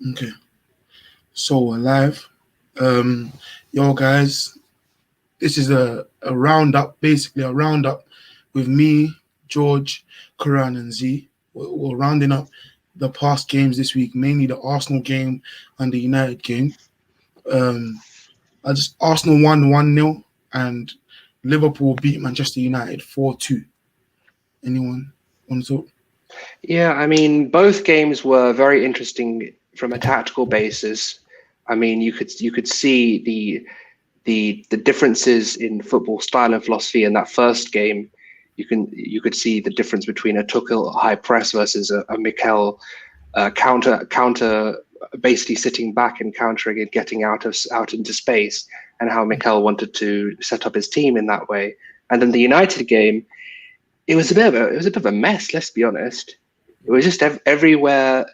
Okay, so we're live. Yo, guys, this is a roundup, basically a roundup with me, George, Karan, and Z. We're rounding up the past games this week, mainly the Arsenal game and the United game. Arsenal won 1-0 and Liverpool beat Manchester United 4-2. Anyone want to talk? Yeah, I mean, both games were very interesting from a tactical basis. I mean, you could see the differences in football style and philosophy in that first game. You could see the difference between a Tuchel high press versus a Mikel counter, basically sitting back and countering and getting out into space, and how Mikel wanted to set up his team in that way. And then the United game, it was a bit of a mess. Let's be honest. It was just everywhere.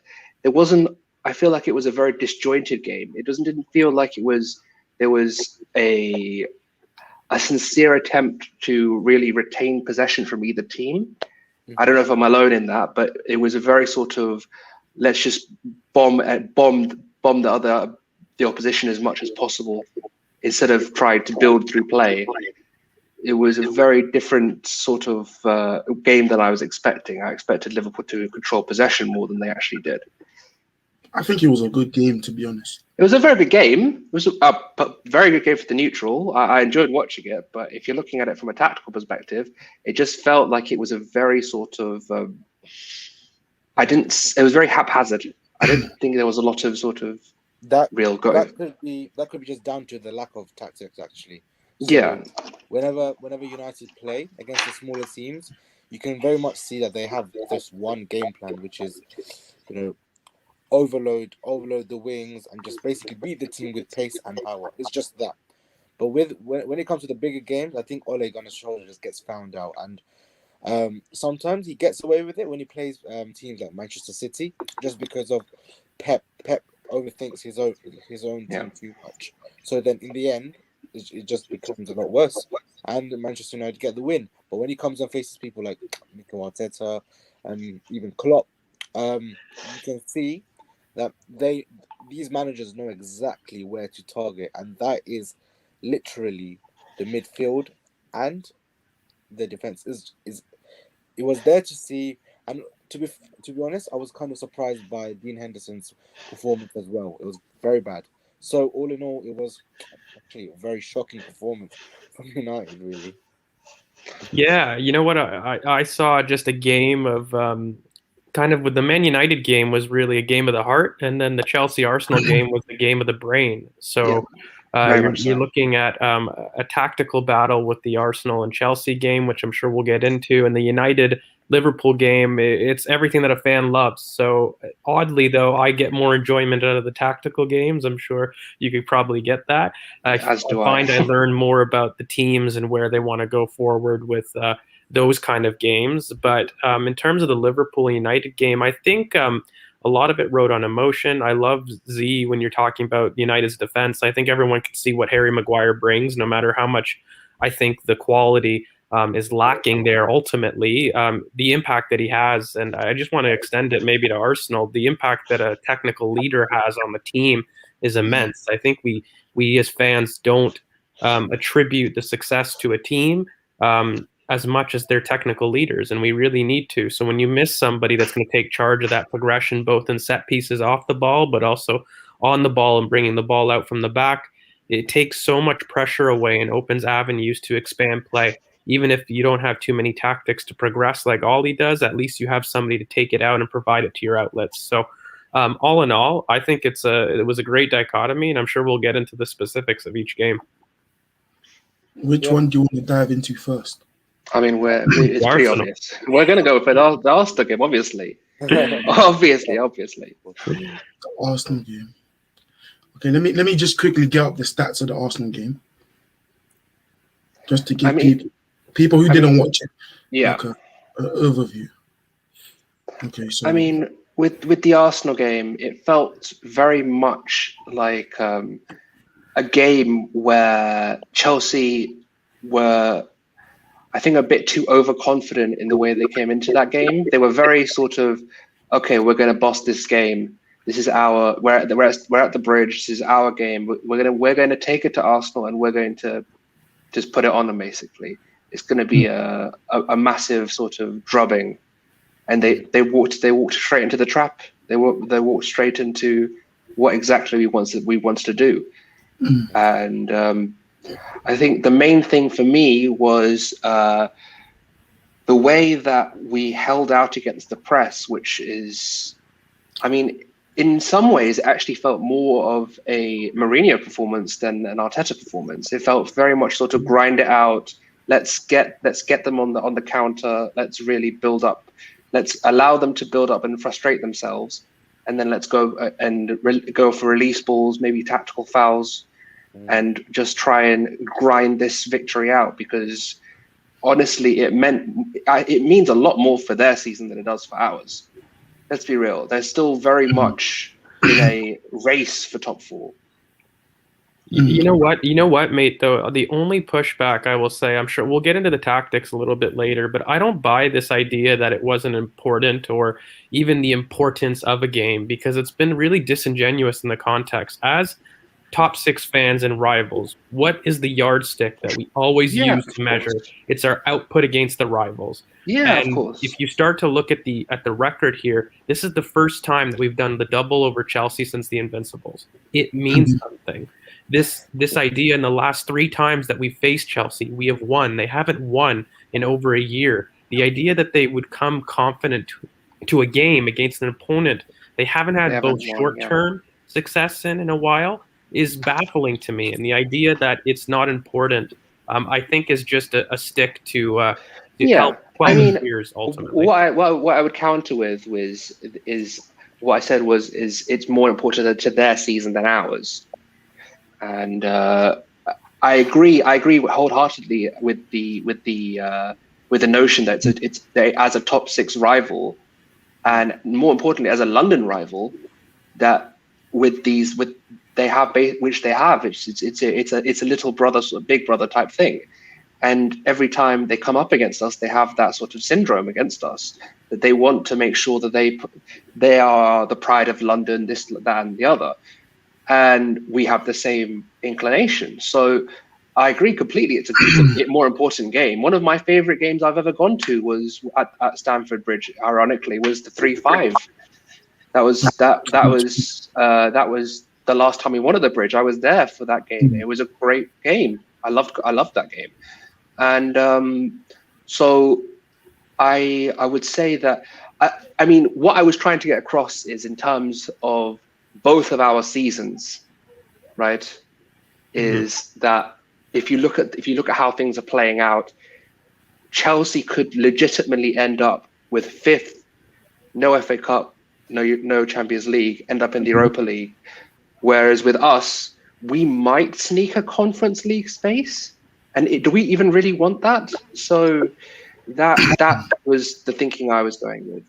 It wasn't. I feel like it was a very disjointed game. Didn't feel like there was a sincere attempt to really retain possession from either team. I don't know if I'm alone in that, but it was a very sort of let's just bomb the opposition as much as possible instead of trying to build through play. It was a very different sort of game than I was expecting. I expected Liverpool to control possession more than they actually did. I think it was a good game, to be honest. It was a very good game. It was a very good game for the neutral. I enjoyed watching it, but if you're looking at it from a tactical perspective, it just felt like it was a very sort of. It was very haphazard. I didn't think there was a lot of sort of real go. That could be just down to the lack of tactics, actually. So yeah. Whenever United play against the smaller teams, you can very much see that they have this one game plan, which is, overload the wings and just basically beat the team with pace and power. It's just that. But when it comes to the bigger games, I think Ole Gunnar Solskjaer just gets found out, and sometimes he gets away with it when he plays teams like Manchester City, just because of Pep overthinks his own team too much. So then in the end, it just becomes a lot worse, and Manchester United get the win. But when he comes and faces people like Mikel Arteta and even Klopp, you can see that these managers know exactly where to target, and that is literally the midfield and the defense. It was there to see, and to be honest, I was kind of surprised by Dean Henderson's performance as well. It was very bad. So all in all, it was actually a very shocking performance from United, really. Yeah, you know what? I saw just a game of kind of with the Man United game was really a game of the heart, and then the Chelsea Arsenal game was the game of the brain. So you're looking at a tactical battle with the Arsenal and Chelsea game, which I'm sure we'll get into, and the United Liverpool game. It's everything that a fan loves. So oddly, though, I get more enjoyment out of the tactical games. I'm sure you could probably get that. I learn more about the teams and where they want to go forward with those kind of games. But in terms of the Liverpool United game, I think a lot of it rode on emotion. I love Z when you're talking about United's defense. I think everyone can see what Harry Maguire brings, no matter how much I think the quality is lacking there. Ultimately, the impact that he has, and I just want to extend it maybe to Arsenal, the impact that a technical leader has on the team is immense. I think we as fans don't attribute the success to a team as much as their technical leaders, and we really need to. So when you miss somebody that's going to take charge of that progression, both in set pieces off the ball, but also on the ball and bringing the ball out from the back, it takes so much pressure away and opens avenues to expand play. Even if you don't have too many tactics to progress like Ollie does, at least you have somebody to take it out and provide it to your outlets. So all in all, I think it was a great dichotomy, and I'm sure we'll get into the specifics of each game. Which one do you want to dive into first? I mean, it's pretty obvious. We're going to go for the Arsenal game, obviously. obviously. The Arsenal game. Okay, let me just quickly get up the stats of the Arsenal game, just to give people who didn't watch it, like an overview. Okay, so I mean, with the Arsenal game, it felt very much like a game where Chelsea were, I think, a bit too overconfident in the way they came into that game. They were very sort of, okay, we're going to boss this game. This is our we're at the bridge. This is our game. We're going to take it to Arsenal, and we're going to just put it on them. Basically, it's going to be a massive sort of drubbing, and they walked straight into the trap. They walked straight into what exactly we want to do. And I think the main thing for me was the way that we held out against the press, which is, I mean, in some ways, it actually felt more of a Mourinho performance than an Arteta performance. It felt very much sort of grind it out. Let's get them on the counter. Let's really build up. Let's allow them to build up and frustrate themselves, and then let's go and go for release balls, maybe tactical fouls, and just try and grind this victory out. Because honestly, it means a lot more for their season than it does for ours. Let's be real. They're still very much in a race for top four. You know what, mate, though? The only pushback I will say, I'm sure we'll get into the tactics a little bit later, but I don't buy this idea that it wasn't important or even the importance of a game, because it's been really disingenuous in the context. As top six fans and rivals, what is the yardstick that we always use to measure? It's our output against the rivals. Yeah, and of course. If you start to look at the record here, this is the first time that we've done the double over Chelsea since the Invincibles. It means something. This idea in the last 3 times that we faced Chelsea, we have won. They haven't won in over a year. The idea that they would come confident to a game against an opponent they haven't had both short-term success in a while is baffling to me. And the idea that it's not important, I think, is just a stick to help 12 years ultimately. What I would counter with is what I said was it's more important to their season than ours. And I agree wholeheartedly with the notion that it's they, as a top 6 rival, and more importantly as a London rival, that it's a little brother, sort of big brother type thing. And every time they come up against us, they have that sort of syndrome against us, that they want to make sure that they are the pride of London, this, that, and the other. And we have the same inclination. So I agree completely. It's a more important game. One of my favorite games I've ever gone to was at Stamford Bridge. Ironically, was the 3-5. That was the last time we won at the Bridge. I was there for that game. It was a great game. I loved that game. And so I would say that I mean what I was trying to get across is in terms of both of our seasons, right? Is that if you look at how things are playing out, Chelsea could legitimately end up with 5th, no FA Cup, no Champions League, end up in the Europa League, whereas with us, we might sneak a Conference League space. And do we even really want that? So that was the thinking I was going with.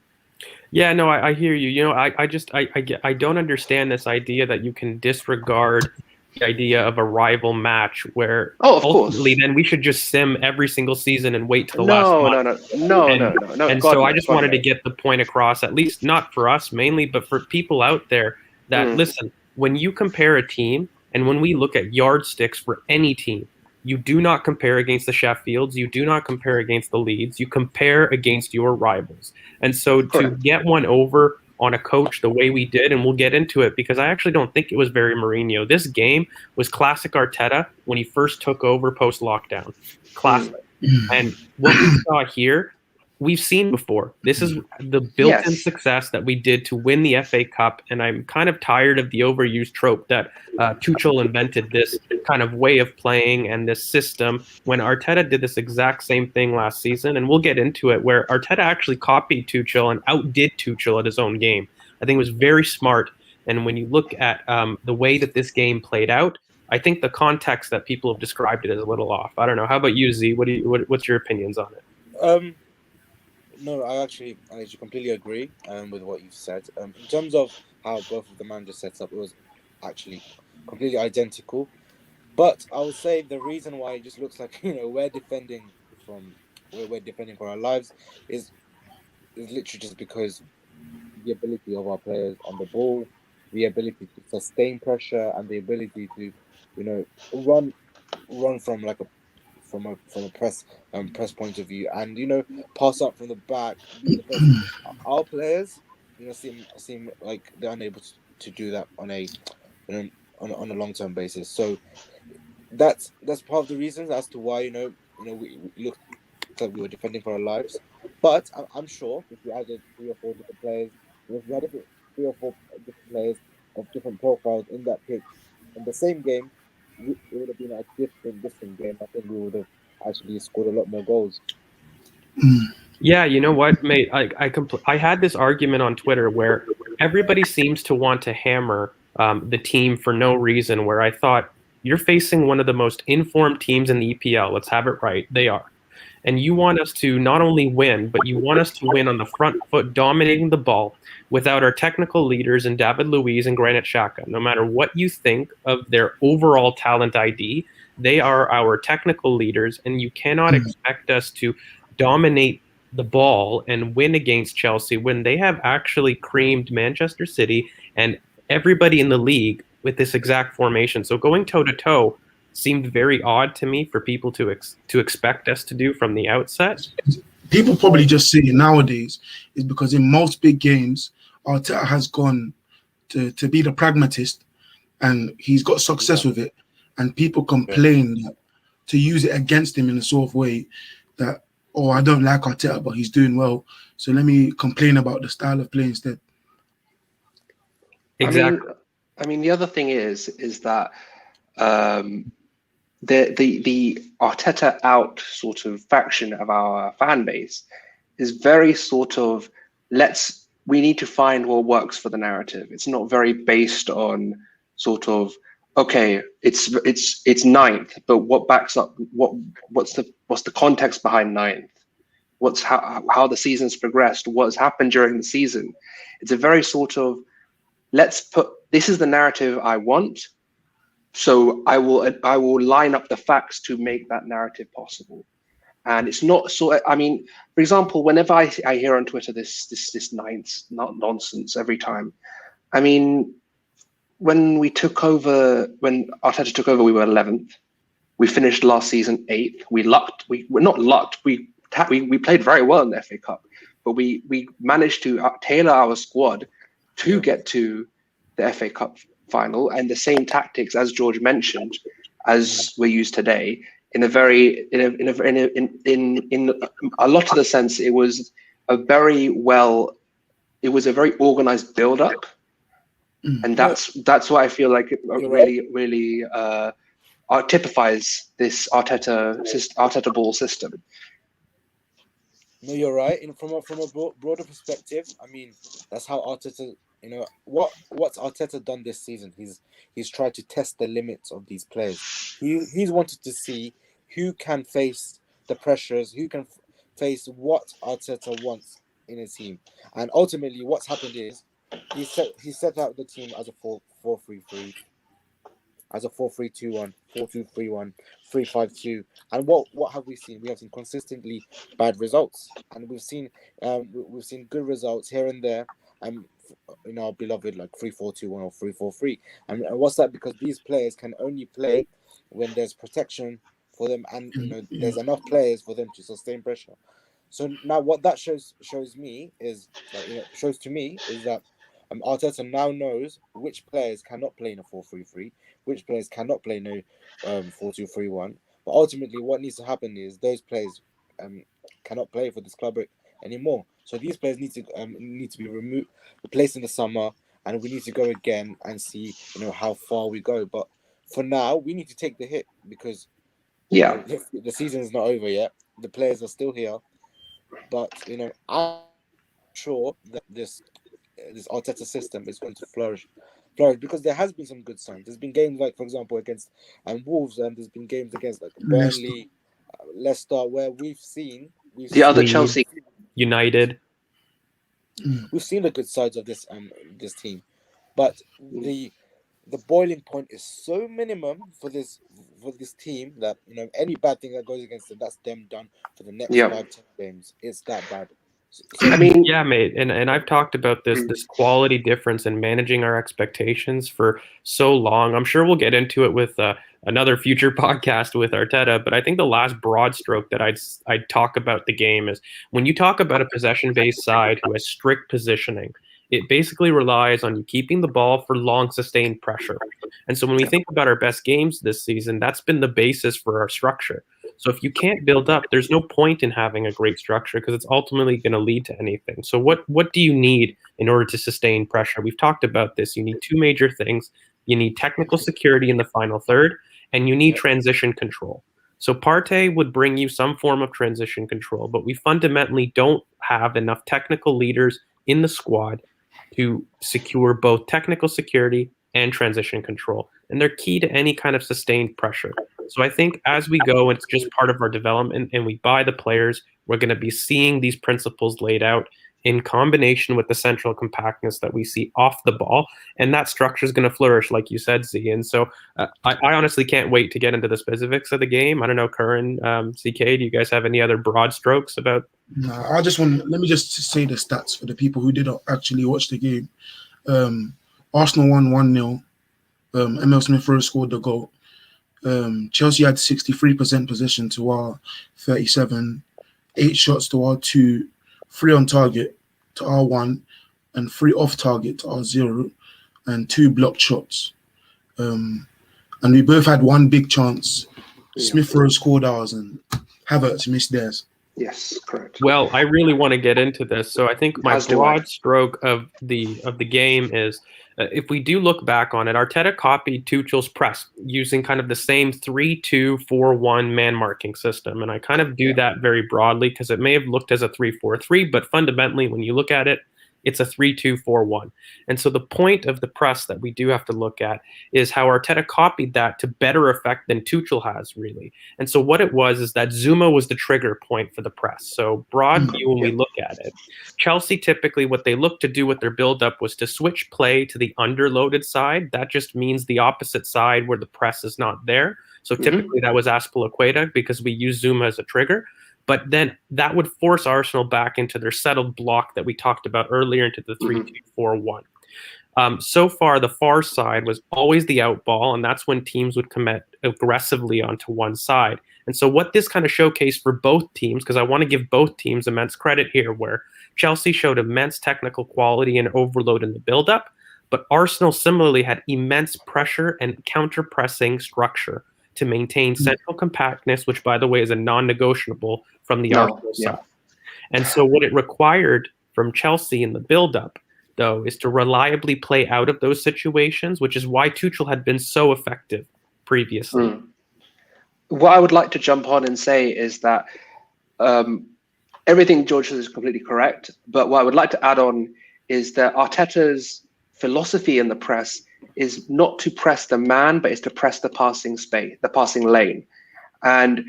Yeah, no, I hear you. I don't understand this idea that you can disregard the idea of a rival match where ultimately then we should just sim every single season and wait till the last month. No. And so I just wanted to get the point across, at least not for us mainly, but for people out there that listen, when you compare a team and when we look at yardsticks for any team, you do not compare against the Sheffields. You do not compare against the Leeds. You compare against your rivals. And so to get one over on a coach the way we did, and we'll get into it because I actually don't think it was very Mourinho. This game was classic Arteta when he first took over post-lockdown. Classic. And what we saw here, we've seen before. This is the built-in success that we did to win the FA Cup, and I'm kind of tired of the overused trope that Tuchel invented this kind of way of playing and this system when Arteta did this exact same thing last season, and we'll get into it, where Arteta actually copied Tuchel and outdid Tuchel at his own game. I think it was very smart, and when you look at the way that this game played out, I think the context that people have described it is a little off. I don't know. How about you, Z? What's your opinions on it? No, I actually completely agree with what you've said. In terms of how both of the managers set up, it was actually completely identical. But I would say the reason why it just looks like we're defending for our lives is literally just because the ability of our players on the ball the ability to sustain pressure and the ability to, run from like a press point of view, and pass up from the back, be the best. Our players, seem like they're unable to do that on a on a long term basis. So that's part of the reasons as to why we looked like we were defending for our lives. But I'm sure if we added 3 or 4 different players, if we had 3 or 4 different players of different profiles in that pitch in the same game, it would have been a different game. I think we would have actually scored a lot more goals. Yeah, you know what, mate? I had this argument on Twitter where everybody seems to want to hammer the team for no reason. Where I thought you're facing one of the most informed teams in the EPL. Let's have it right. They are. And you want us to not only win, but you want us to win on the front foot, dominating the ball without our technical leaders in David Luiz and Granit Xhaka. No matter what you think of their overall talent ID, they are our technical leaders, and you cannot expect us to dominate the ball and win against Chelsea when they have actually creamed Manchester City and everybody in the league with this exact formation. So going toe to toe seemed very odd to me for people to expect us to do from the outset. People probably just say it nowadays is because in most big games, Arteta has gone to be the pragmatist, and he's got success with it. And people complain that, to use it against him in a sort of way that, oh, I don't like Arteta, but he's doing well, so let me complain about the style of play instead. Exactly. I mean, the other thing is that the Arteta out sort of faction of our fan base is very sort of we need to find what works for the narrative. It's not very based on sort of, okay, it's ninth, but what backs up what's the context behind ninth? What's how the season's progressed? What's happened during the season? It's a very sort of, this is the narrative I want. So I will line up the facts to make that narrative possible. And it's not so. I mean, for example, whenever I hear on Twitter this ninth nonsense every time. I mean, when Arteta took over, we were 11th. We finished last season 8th. We lucked. We're not lucked. We played very well in the FA Cup, but we managed to tailor our squad to get to the FA Cup final, and the same tactics as George mentioned as were used today. In a lot of the sense, it was a very organized build up, and that's what I feel like it really typifies this Arteta ball system. No, you're right. And from a broader perspective, I mean, that's how Arteta. What's Arteta done this season? He's tried to test the limits of these players. He's wanted to see who can face the pressures, who can face what Arteta wants in a team. And ultimately, what's happened is he set out the team as a 4-4-3-3, as a 4-3-2-1, 4-2-3-1, 3-5-2. And what have we seen? We have seen consistently bad results, and we've seen good results here and there. In our beloved like 3-4-2-1 or 3-4-3. And what's that? Because these players can only play when there's protection for them, and there's enough players for them to sustain pressure. So now what that shows me is that Arteta now knows which players cannot play in a 4-3-3, which players cannot play in a 4-2-3-1. But ultimately, what needs to happen is those players cannot play for this club anymore. So these players need to be replaced in the summer, and we need to go again and see how far we go. But for now, we need to take the hit because the season is not over yet. The players are still here, but I'm sure that this Arteta system is going to flourish because there has been some good signs. There's been games like, for example, against Wolves, and there's been games against like Burnley, Leicester, where we've seen other Chelsea, United. We've seen the good sides of this team, but the boiling point is so minimum for this team that any bad thing that goes against them, that's them done for the next 5-10 games. It's that bad. So, I mean, Yeah, mate, and I've talked about this quality difference in managing our expectations for so long. I'm sure we'll get into it with another future podcast with Arteta, but I think the last broad stroke that I'd talk about the game is when you talk about a possession-based side who has strict positioning, it basically relies on you keeping the ball for long sustained pressure. And so when we think about our best games this season, that's been the basis for our structure. So if you can't build up, there's no point in having a great structure because it's ultimately going to lead to anything. So what do you need in order to sustain pressure? We've talked about this. You need two major things. You need technical security in the final third, and you need transition control. So Partey would bring you some form of transition control, but we fundamentally don't have enough technical leaders in the squad to secure both technical security and transition control. And they're key to any kind of sustained pressure. So I think as we go, it's just part of our development and we buy the players, we're going to be seeing these principles laid out in combination with the central compactness that we see off the ball. And that structure is going to flourish, like you said, Z. And so I honestly can't wait to get into the specifics of the game. I don't know, Curran, CK, do you guys have any other broad strokes about? No, let me just say the stats for the people who didn't actually watch the game. Arsenal won 1-0. Emil Smith-Rowe scored the goal. Chelsea had 63% possession to our 37, 8 shots to our 2, 3 on target to our 1, and 3 off target to our 0, and 2 blocked shots. And we both had one big chance. Smith-Rowe scored ours and Havertz missed theirs. yes, correct. Well, I really want to get into this. So I think my broad stroke of the game is if we do look back on it, Arteta copied Tuchel's press using kind of the same 3-2-4-1 man marking system. And I kind of do that very broadly because it may have looked as a 3-4-3, but fundamentally when you look at it, it's a 3-2-4-1. And so the point of the press that we do have to look at is how Arteta copied that to better effect than Tuchel has, really. And so what it was is that Zuma was the trigger point for the press. So broad view when we look at it. Chelsea typically what they look to do with their build-up was to switch play to the underloaded side. That just means the opposite side where the press is not there. So typically that was Azpilicueta because we use Zuma as a trigger. But then that would force Arsenal back into their settled block that we talked about earlier into the 3-2-4-1. So far, the far side was always the out ball, and that's when teams would commit aggressively onto one side. And so what this kind of showcased for both teams, because I want to give both teams immense credit here, where Chelsea showed immense technical quality and overload in the build-up, but Arsenal similarly had immense pressure and counter-pressing structure to maintain central compactness, which, by the way, is a non-negotiable from the Arsenal side. And so what it required from Chelsea in the build-up, though, is to reliably play out of those situations, which is why Tuchel had been so effective previously. What I would like to jump on and say is that everything George says is completely correct, but what I would like to add on is that Arteta's philosophy in the press is not to press the man, but is to press the passing space, the passing lane. And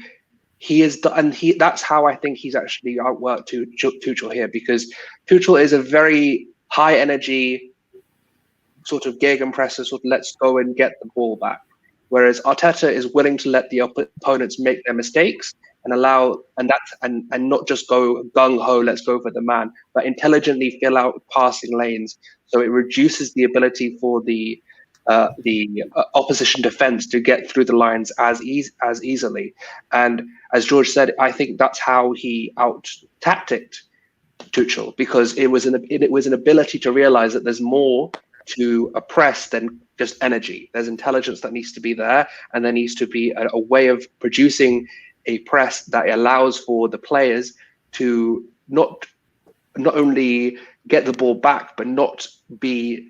that's how I think he's actually outworked Tuchel here, because Tuchel is a very high energy sort of gegenpresser, sort of let's go and get the ball back. Whereas Arteta is willing to let the opponents make their mistakes and and not just go gung ho, let's go for the man, but intelligently fill out passing lanes. So it reduces the ability for the opposition defense to get through the lines as easily. And as George said, I think that's how he out-tacticked Tuchel, because it was an ability to realize that there's more to a press than just energy. There's intelligence that needs to be there, and there needs to be a way of producing a press that allows for the players to not only get the ball back, but not be.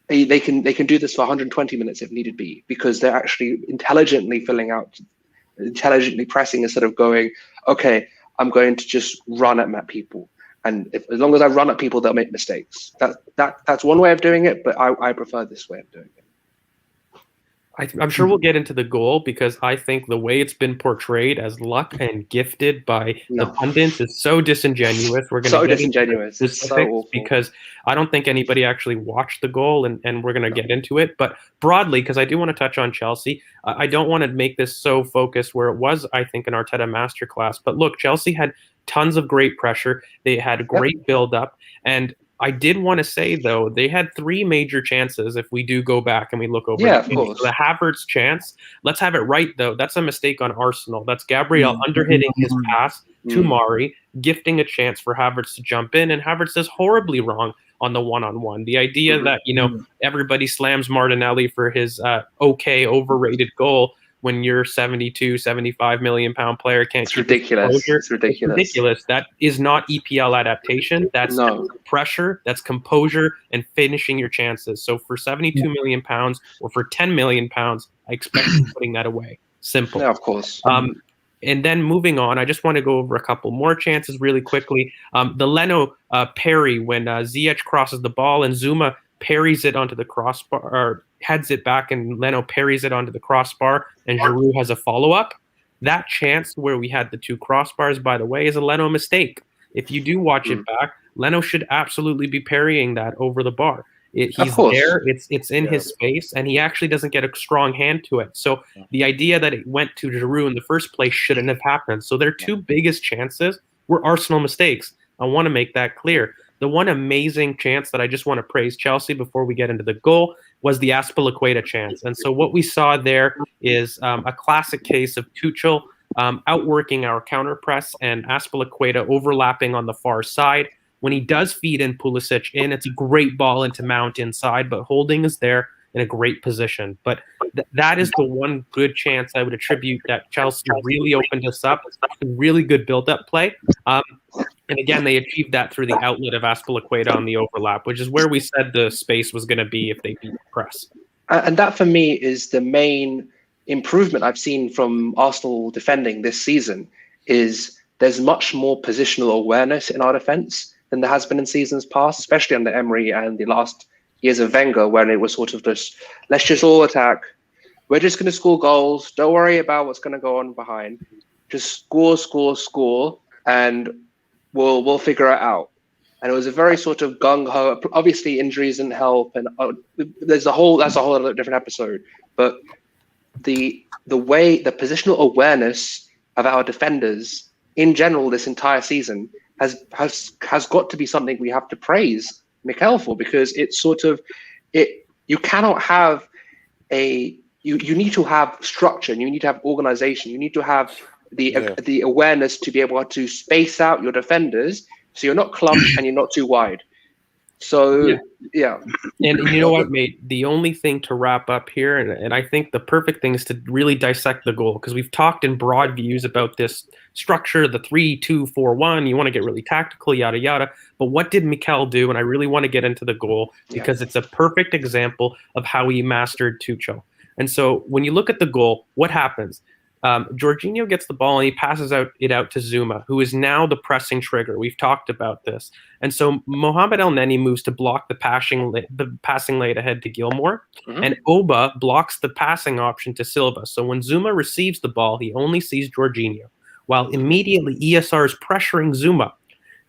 They can do this for 120 minutes if needed be, because they're actually intelligently pressing instead of going, okay, I'm going to just run at people. And as long as I run at people, they'll make mistakes. That's one way of doing it, but I prefer this way of doing it. I'm sure we'll get into the goal because I think the way it's been portrayed as luck and gifted by the pundits is so disingenuous. We're going to get into the specifics because I don't think anybody actually watched the goal, and we're going to get into it. But broadly, because I do want to touch on Chelsea, I don't want to make this so focused where it was, I think, an Arteta masterclass. But look, Chelsea had tons of great pressure. They had great build-up, and I did want to say, though, they had 3 major chances if we do go back and we look over. Yeah, of course. So the Havertz chance, let's have it right, though. That's a mistake on Arsenal. That's Gabriel underhitting his pass to Mari, gifting a chance for Havertz to jump in, and Havertz is horribly wrong on the one-on-one. The idea that, everybody slams Martinelli for his overrated goal when your 72, 75 million pound player can't. It's ridiculous. It's ridiculous. That is not EPL adaptation. That's pressure, that's composure, and finishing your chances. So for 72 million pounds or for 10 million pounds, I expect you putting that away. Simple. Yeah, of course. And then moving on, I just want to go over a couple more chances really quickly. The Leno parry when Ziyech crosses the ball and Zuma parries it onto the crossbar, or heads it back, and Leno parries it onto the crossbar, and Giroud has a follow-up. That chance where we had the 2 crossbars, by the way, is a Leno mistake. If you do watch it back, Leno should absolutely be parrying that over the bar. He's there, it's in his space, and he actually doesn't get a strong hand to it. So the idea that it went to Giroud in the first place shouldn't have happened. So their 2 biggest chances were Arsenal mistakes. I want to make that clear. The one amazing chance that I just want to praise Chelsea before we get into the goal was the Azpilicueta chance. And so what we saw there is a classic case of Tuchel outworking our counter press and Azpilicueta overlapping on the far side. When he does feed in Pulisic in, it's a great ball into Mount inside, but Holding is there in a great position. But that is the one good chance I would attribute that Chelsea really opened us up. Really good build-up play. And again, they achieved that through the outlet of Azpilicueta on the overlap, which is where we said the space was going to be if they beat the press. And that, for me, is the main improvement I've seen from Arsenal defending this season, is there's much more positional awareness in our defence than there has been in seasons past, especially under Emery and the last years of Wenger, when it was sort of just, let's just all attack. We're just going to score goals. Don't worry about what's going to go on behind. Just score, and we'll figure it out. And it was a very sort of gung-ho. Obviously, injuries didn't help, and that's a whole other different episode. But the positional awareness of our defenders in general this entire season has got to be something we have to praise Mikel for, because it's sort of you cannot have you need to have structure, and you need to have organization, you need to have the awareness to be able to space out your defenders so you're not clumped and you're not too wide. So yeah. And you know what, mate? The only thing to wrap up here, and I think the perfect thing is to really dissect the goal, because we've talked in broad views about this structure, the 3-2-4-1. You want to get really tactical, yada yada. But what did Mikel do? And I really want to get into the goal because it's a perfect example of how he mastered Tuchel. And so when you look at the goal, what happens? Jorginho gets the ball and he passes it out to Zuma, who is now the pressing trigger. We've talked about this. And so Mohamed El Neni moves to block the passing lane ahead to Gilmore, and Oba blocks the passing option to Silva. So when Zuma receives the ball, he only sees Jorginho, while immediately ESR is pressuring Zuma.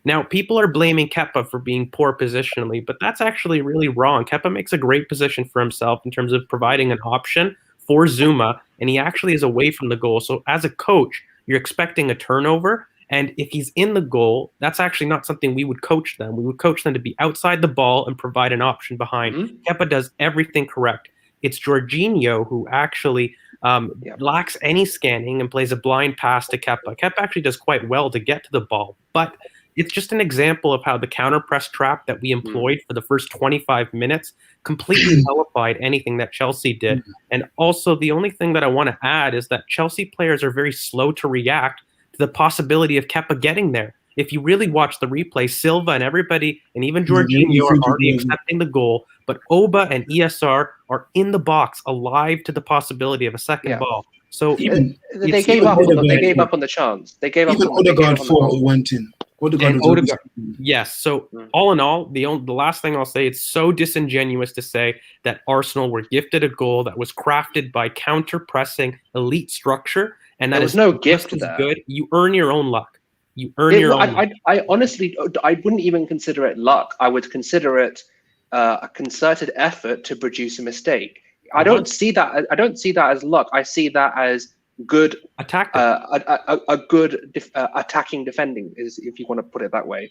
Now, people are blaming Kepa for being poor positionally, but that's actually really wrong. Kepa makes a great position for himself in terms of providing an option for Zuma, and he actually is away from the goal. So as a coach, you're expecting a turnover, and if he's in the goal, that's actually not something we would coach them. We would coach them to be outside the ball and provide an option behind. Kepa does everything correct. It's Jorginho who actually lacks any scanning and plays a blind pass to Kepa. Kepa actually does quite well to get to the ball, but it's just an example of how the counter press trap that we employed for the first 25 minutes completely nullified anything that Chelsea did. And also, the only thing that I want to add is that Chelsea players are very slow to react to the possibility of Kepa getting there. If you really watch the replay, Silva and everybody, and even Jorginho, are already accepting the goal, but Oba and ESR are in the box, alive to the possibility of a second ball. So they gave up on the chance. They gave up. Even Odegaard thought it went in. Odegaard And was always- Odegaard, yes. So all in all, the last thing I'll say, it's so disingenuous to say that Arsenal were gifted a goal that was crafted by counter-pressing elite structure, and that There was is no just gift as there. good. You earn your own luck. You earn your own luck. I honestly, I wouldn't even consider it luck. I would consider it a concerted effort to produce a mistake. I don't see that. I don't see that as luck. I see that as good Attack a good attacking defending, is if you want to put it that way.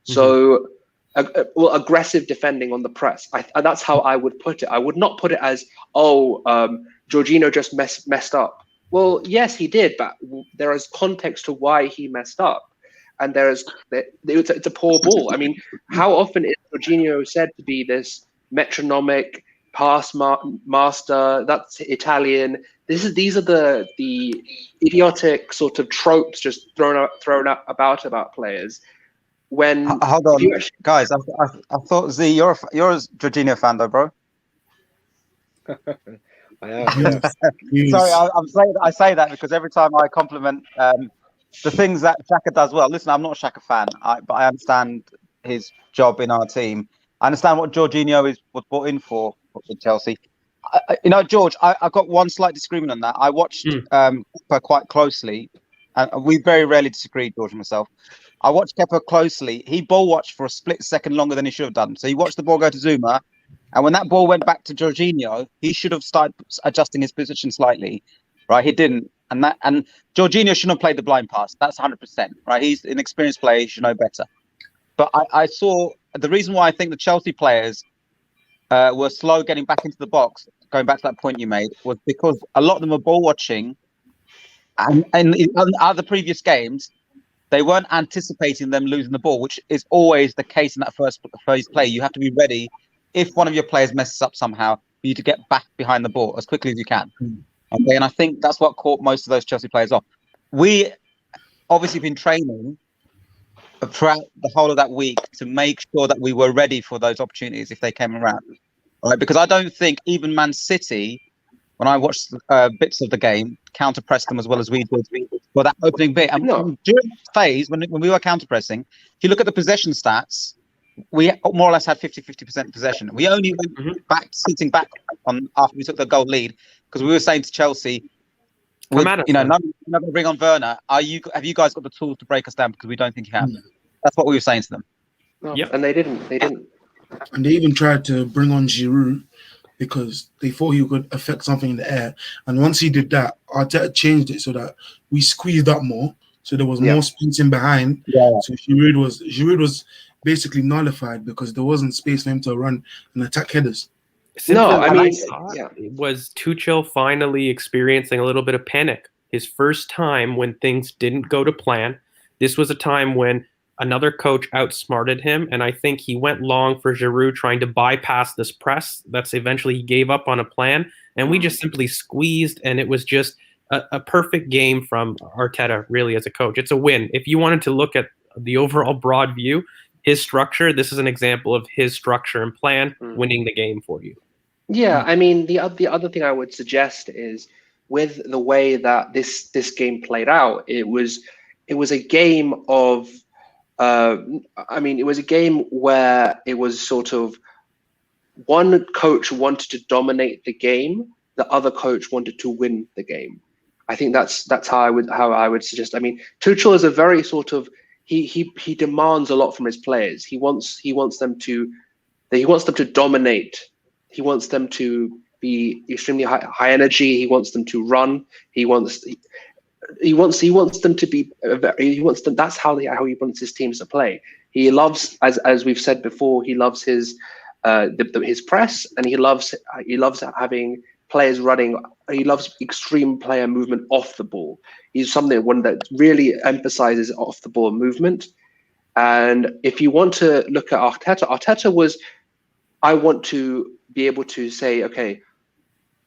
So, well, aggressive defending on the press. That's how I would put it. I would not put it as, Jorginho just messed up. Well, yes, he did, but there is context to why he messed up, and it's a poor ball. I mean, how often is Jorginho said to be this metronomic pass master? That's Italian. These are the idiotic sort of tropes just thrown about players. When hold on, guys, I thought Z, you're a Jorginho fan though, bro. I am. Yes. Sorry, I say that because every time I compliment the things that Xhaka does well. Listen, I'm not a Xhaka fan, but I understand his job in our team. I understand what Jorginho was brought in for Chelsea. George, I've got one slight disagreement on that. I watched Kepa quite closely, and we very rarely disagree, George and myself. I watched Kepa closely. He ball watched for a split second longer than he should have done. So he watched the ball go to Zuma, and when that ball went back to Jorginho, he should have started adjusting his position slightly, right? He didn't, and Jorginho shouldn't have played the blind pass. That's 100%, right? He's an experienced player; he should know better. But I saw the reason why I think the Chelsea players were slow getting back into the box. Going back to that point you made, was because a lot of them were ball watching, and in other previous games, they weren't anticipating them losing the ball, which is always the case in that first phase play. You have to be ready if one of your players messes up somehow for you to get back behind the ball as quickly as you can. Okay, and I think that's what caught most of those Chelsea players off. We obviously been training throughout the whole of that week to make sure that we were ready for those opportunities if they came around. Right, because I don't think even Man City, when I watched bits of the game, counter-pressed them as well as we did for that opening bit. And during that phase, when we were counter-pressing, if you look at the possession stats, we more or less had 50% possession. We only went back, sitting back on after we took the goal lead, because we were saying to Chelsea, not going to bring on Werner. Have you guys got the tools to break us down? Because we don't think you have. That's what we were saying to them. No, and they didn't. And they even tried to bring on Giroud because they thought he could affect something in the air. And once he did that, Arteta changed it so that we squeezed up more. So there was more space in behind. Yeah. So Giroud was basically nullified because there wasn't space for him to run and attack headers. It was Tuchel finally experiencing a little bit of panic. His first time when things didn't go to plan. This was a time when another coach outsmarted him, and I think he went long for Giroud trying to bypass this press. That's eventually he gave up on a plan, and we just simply squeezed, and it was just a perfect game from Arteta, really, as a coach. It's a win. If you wanted to look at the overall broad view, his structure, this is an example of his structure and plan winning the game for you. Yeah, I mean, the other thing I would suggest is with the way that this game played out, it was a game of it was a game where it was sort of one coach wanted to dominate the game, the other coach wanted to win the game. I think that's how I would suggest. I mean, Tuchel is a very sort of he demands a lot from his players. He wants them to dominate. He wants them to be extremely high energy. He wants them to run. He wants them to be that's how he wants his teams to play. He loves, as we've said before, he loves his press, and he loves having players running. He loves extreme player movement off the ball. He's one that really emphasizes off the ball movement. And if you want to look at Arteta was, I want to be able to say, okay,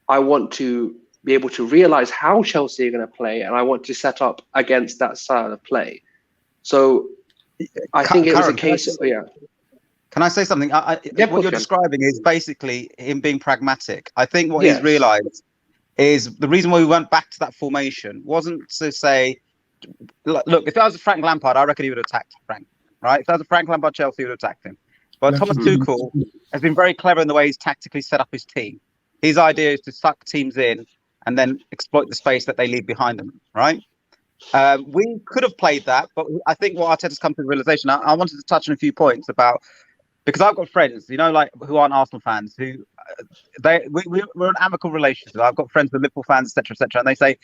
I want to be able to realize how Chelsea are going to play, and I want to set up against that style of play. So I think it was a case of, Can I say something? What you're describing is basically him being pragmatic. I think what he's realized is the reason why we went back to that formation wasn't to say look, if that was Frank Lampard, I reckon he would have attacked Frank, right? If that was Frank Lampard Chelsea, he would have attacked him. But Thomas Tuchel has been very clever in the way he's tactically set up his team. His idea is to suck teams in and then exploit the space that they leave behind them, right? We could have played that, but I think what Arteta's come to the realization, I wanted to touch on a few points about, because I've got friends, like who aren't Arsenal fans, who we're an amicable relationship. I've got friends with Liverpool fans, etc., and they say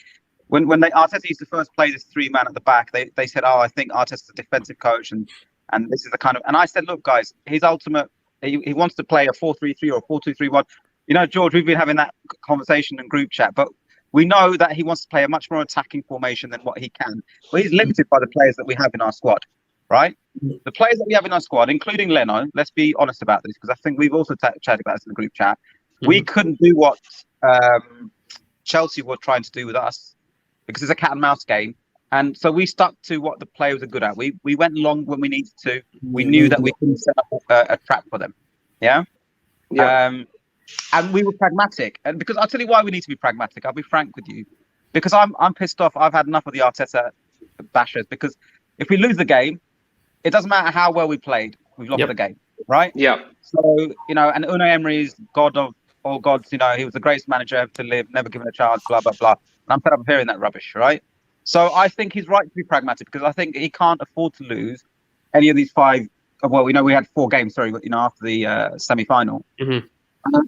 when Arteta used to first play this 3-man at the back, they said, I think Arteta's a defensive coach, and this is the kind of, and I said, look, guys, his ultimate, he wants to play a 4-3-3 or a 4-2-3-1. George, we've been having that conversation in group chat, but we know that he wants to play a much more attacking formation than what he can. But he's limited by the players that we have in our squad, right? The players that we have in our squad, including Leno, let's be honest about this, because I think we've also chatted about this in the group chat. We couldn't do what Chelsea were trying to do with us, because it's a cat and mouse game. And so we stuck to what the players are good at. We went long when we needed to. We knew that we couldn't set up a trap for them. Yeah. And we were pragmatic. And because I'll tell you why we need to be pragmatic. I'll be frank with you. Because I'm pissed off. I've had enough of the Arteta bashers. Because if we lose the game, it doesn't matter how well we played. We've lost the game, right? Yeah. So, and Unai Emery's God of all gods, he was the greatest manager ever to live, never given a chance, blah, blah, blah. And I'm fed up of hearing that rubbish, right? So I think he's right to be pragmatic, because I think he can't afford to lose any of these 5. Well, we had 4 games, after the semi-final. Mm-hmm.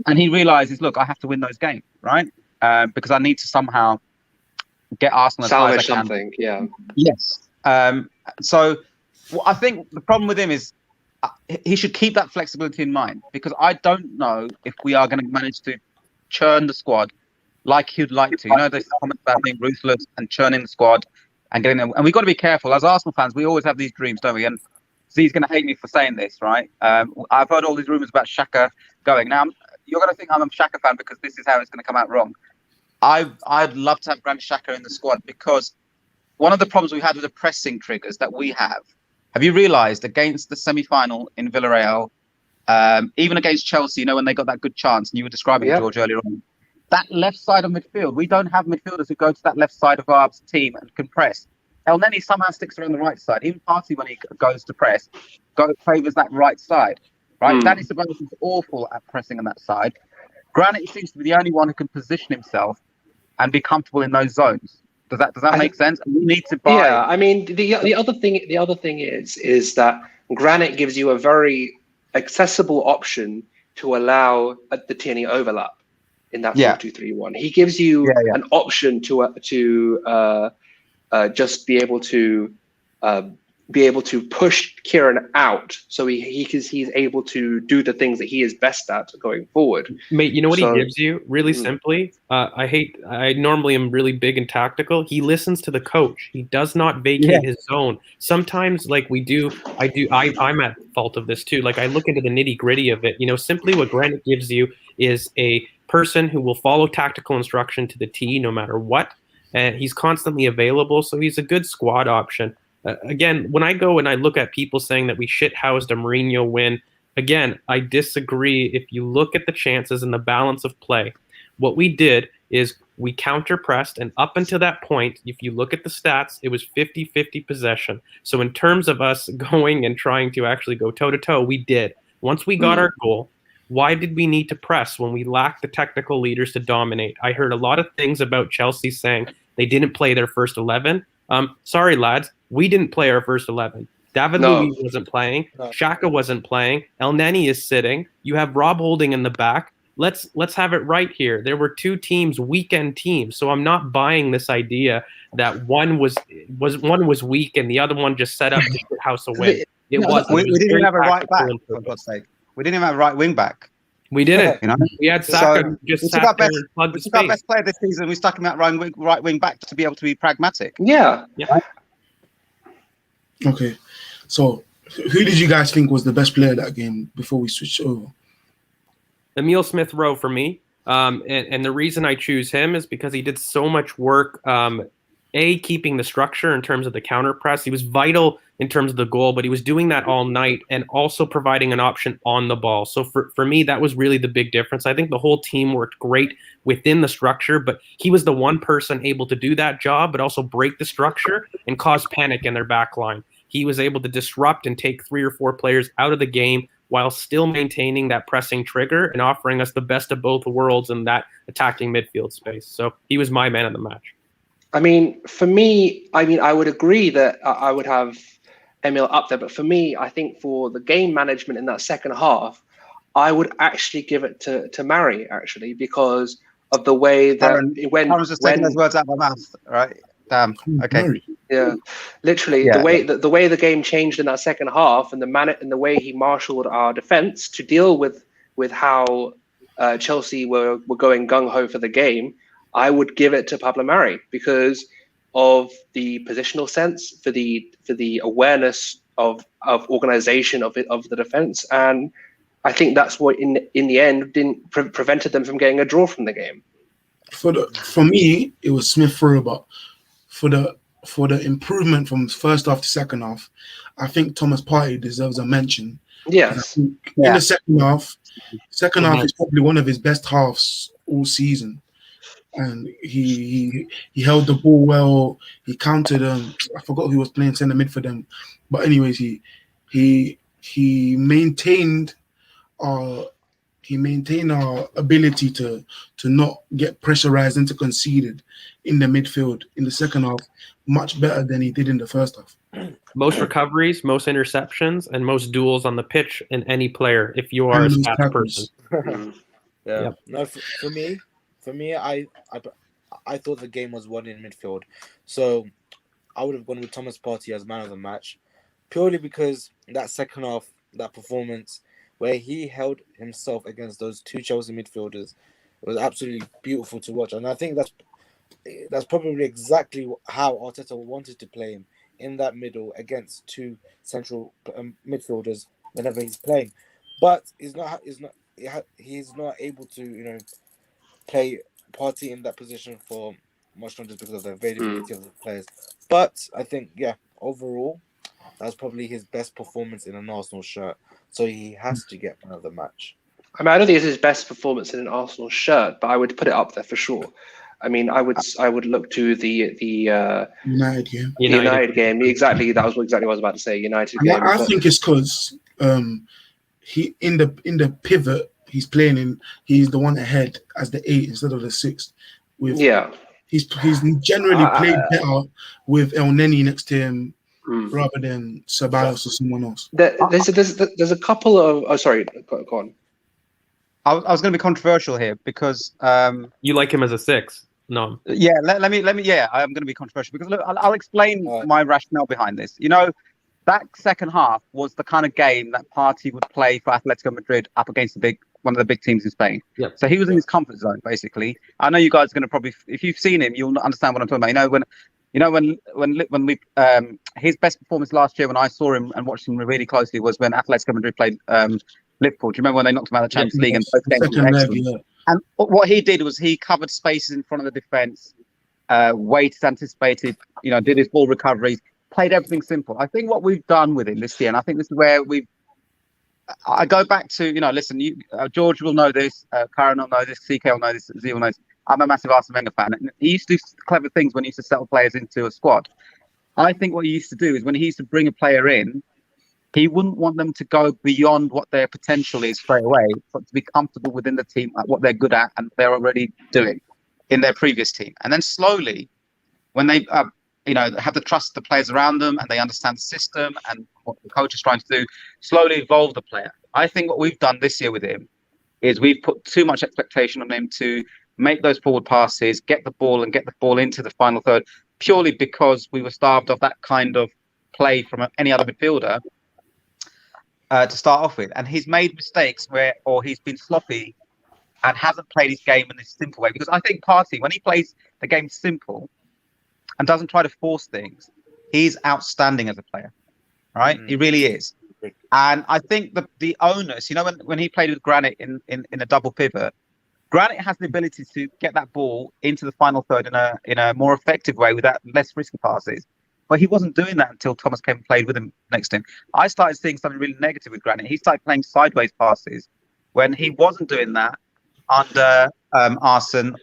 And he realizes, look, I have to win those games, right? Because I need to somehow get Arsenal as high as I can. Something, yeah. Yes. So I think the problem with him is he should keep that flexibility in mind, because I don't know if we are going to manage to churn the squad like he'd like to. There's comments about being ruthless and churning the squad and getting them. And we've got to be careful. As Arsenal fans, we always have these dreams, don't we? And Z's going to hate me for saying this, right? I've heard all these rumours about Xhaka going. Now, you're going to think I'm a Xhaka fan because this is how it's going to come out wrong. I'd love to have Granit Xhaka in the squad, because one of the problems we had with the pressing triggers that we have you realised against the semi-final in Villarreal, even against Chelsea, when they got that good chance, and you were describing it, George, earlier on, that left side of midfield, we don't have midfielders who go to that left side of our team and can press. El Neni somehow sticks around the right side. Even Partey, when he goes to press, favours that right side. Right, Danny Ceballos is awful at pressing on that side. Granit seems to be the only one who can position himself and be comfortable in those zones. Does that make sense? We need to buy. Yeah, I mean the other thing is that Granit gives you a very accessible option to allow the Tierney overlap in that 4-2-3-1. He gives you an option to just be able to push Kieran out, so he's able to do the things that he is best at going forward. Mate, you know what he gives you? Really simply, I normally am really big and tactical. He listens to the coach. He does not vacate his zone. Sometimes, like I'm at fault of this too. Like, I look into the nitty gritty of it. Simply what Granit gives you is a person who will follow tactical instruction to the T no matter what. And he's constantly available, so he's a good squad option. Again, when I go and I look at people saying that we shithoused a Mourinho win, again, I disagree. If you look at the chances and the balance of play, what we did is we counter-pressed, and up until that point, if you look at the stats, it was 50-50 possession. So in terms of us going and trying to actually go toe-to-toe, we did. Once we got our goal, why did we need to press when we lacked the technical leaders to dominate? I heard a lot of things about Chelsea saying they didn't play their first 11. Sorry, lads, we didn't play our first 11. David Luiz wasn't playing. Xhaka wasn't playing. El Neni is sitting. You have Rob Holding in the back. Let's have it right here. There were 2 teams, weekend teams. So I'm not buying this idea that one was weak and the other one just set up to get house a win. It wasn't. We didn't even have a right back, for God's sake. We didn't even have a right wing back. We didn't. We had Saka just sat there and plugged the space. We took our best player this season. We stuck him at right wing back to be able to be pragmatic. Yeah. Okay. So, who did you guys think was the best player that game before we switched over? Emile Smith-Rowe for me. And the reason I choose him is because he did so much work keeping the structure in terms of the counter press. He was vital in terms of the goal, but he was doing that all night and also providing an option on the ball. So for me, that was really the big difference. I think the whole team worked great within the structure, but he was the one person able to do that job, but also break the structure and cause panic in their back line. He was able to disrupt and take 3 or 4 players out of the game while still maintaining that pressing trigger and offering us the best of both worlds in that attacking midfield space. So he was my man of the match. I mean, for me, I would agree that I would have Emil up there, but for me, I think for the game management in that second half, I would actually give it to Mari, actually, because of the way that I was just taking those words out of my mouth, right? Okay. Yeah, literally the way the game changed in that second half, and the way he marshaled our defense to deal with how Chelsea were going gung ho for the game. I would give it to Pablo Mari because of the positional sense, for the awareness of organization of the defense, and I think that's what in the end didn't prevented them from getting a draw from the game. For me, it was Smith Rowe, but for the improvement from first half to second half, I think Thomas Partey deserves a mention. Yes. In the second half is probably one of his best halves all season. And he held the ball well. He countered I forgot who was playing centre mid for them, but anyways, he maintained our ability to not get pressurized into conceded in the midfield in the second half much better than he did in the first half. Most recoveries, most interceptions, and most duels on the pitch in any player. If you are a stats person, yeah. No, for me, I thought the game was won in midfield, so I would have gone with Thomas Partey as man of the match, purely because that second half, that performance where he held himself against those 2 Chelsea midfielders, it was absolutely beautiful to watch, and I think that's probably exactly how Arteta wanted to play him, in that middle against 2 central midfielders whenever he's playing, but he's not able to play Partey in that position for much longer because of the availability of the players. But I think, overall, that's probably his best performance in an Arsenal shirt. So he has to get man of the match. I mean, I don't think it's his best performance in an Arsenal shirt, but I would put it up there for sure. I mean, I would look to the United game. United game. Exactly, that was exactly what I was about to say. United game. I think it's because he in the pivot he's playing in. He's the one ahead as the 8 instead of the 6. He's generally played better with El Neni next to him rather than Ceballos or someone else. There's a couple of. Oh, sorry, go on. I was going to be controversial here because you like him as a 6. No. Yeah, let me. Yeah, I'm going to be controversial because look, I'll explain my rationale behind this. That second half was the kind of game that Partey would play for Atletico Madrid up against one of the big teams in Spain. Yep. So he was in his comfort zone, basically. I know you guys are going to probably, if you've seen him, you'll understand what I'm talking about. When we his best performance last year when I saw him and watched him really closely was when Atletico Madrid played Liverpool. Do you remember when they knocked him out of the Champions League? And both games were excellent. And what he did was he covered spaces in front of the defence, waited, anticipated, did his ball recoveries, played everything simple. I think what we've done with him this year, and I think this is where I go back to, listen, George will know this, Karen will know this, CK will know this, Z will know this. I'm a massive Arsene Wenger fan. And he used to do clever things when he used to settle players into a squad. I think what he used to do is when he used to bring a player in, he wouldn't want them to go beyond what their potential is straight away, but to be comfortable within the team at what they're good at and they're already doing in their previous team. And then slowly, when they have to trust the players around them and they understand the system and what the coach is trying to do, slowly evolve the player. I think what we've done this year with him is we've put too much expectation on him to make those forward passes, get the ball into the final third, purely because we were starved of that kind of play from any other midfielder to start off with. And he's made mistakes or he's been sloppy and hasn't played his game in this simple way. Because I think Partey, when he plays the game simple and doesn't try to force things, he's outstanding as a player, right? He really is. And I think the onus, when he played with Granit in a double pivot, Granit has the ability to get that ball into the final third in a more effective way with that less risky passes. But he wasn't doing that until Thomas came and played with him next to him. I started seeing something really negative with Granit. He started playing sideways passes when he wasn't doing that under Arsene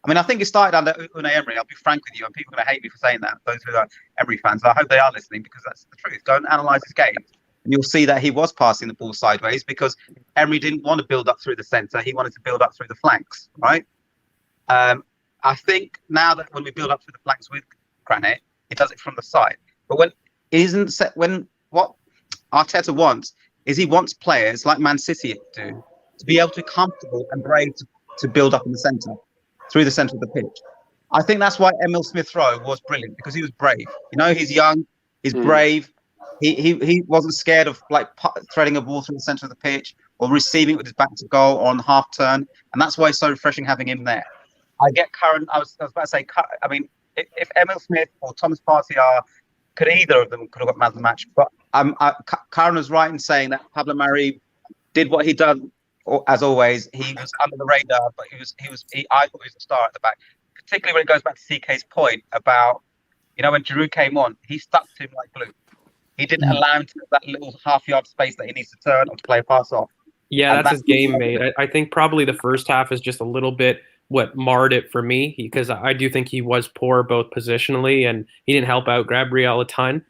I think it started under Unai Emery. I'll be frank with you, and people are going to hate me for saying that, those who are Emery fans. I hope they are listening because that's the truth. Go and analyse his game. And you'll see that he was passing the ball sideways because Emery didn't want to build up through the centre. He wanted to build up through the flanks, right? I think now that when we build up through the flanks with Granit, he does it from the side. But what Arteta wants is he wants players like Man City do to be able to be comfortable and brave to build up in the centre, through the centre of the pitch. I think that's why Emil Smith-Rowe was brilliant, because he was brave. He's young, he's brave. He wasn't scared of threading a ball through the centre of the pitch or receiving it with his back to goal or on the half turn, and that's why it's so refreshing having him there. I get Curran. I was about to say, if Emil Smith or Thomas Partey either of them could have got man of the match, but Curran was right in saying that Pablo Mari did what he done. As always, he was under the radar, but I thought he was a star at the back. Particularly when it goes back to CK's point about, when Giroud came on, he stuck to him like glue. He didn't allow him to have that little half-yard space that he needs to turn or to play a pass off. Yeah, that's his game, mate. I think probably the first half is just a little bit what marred it for me, because I do think he was poor both positionally and he didn't help out Gabriel a ton.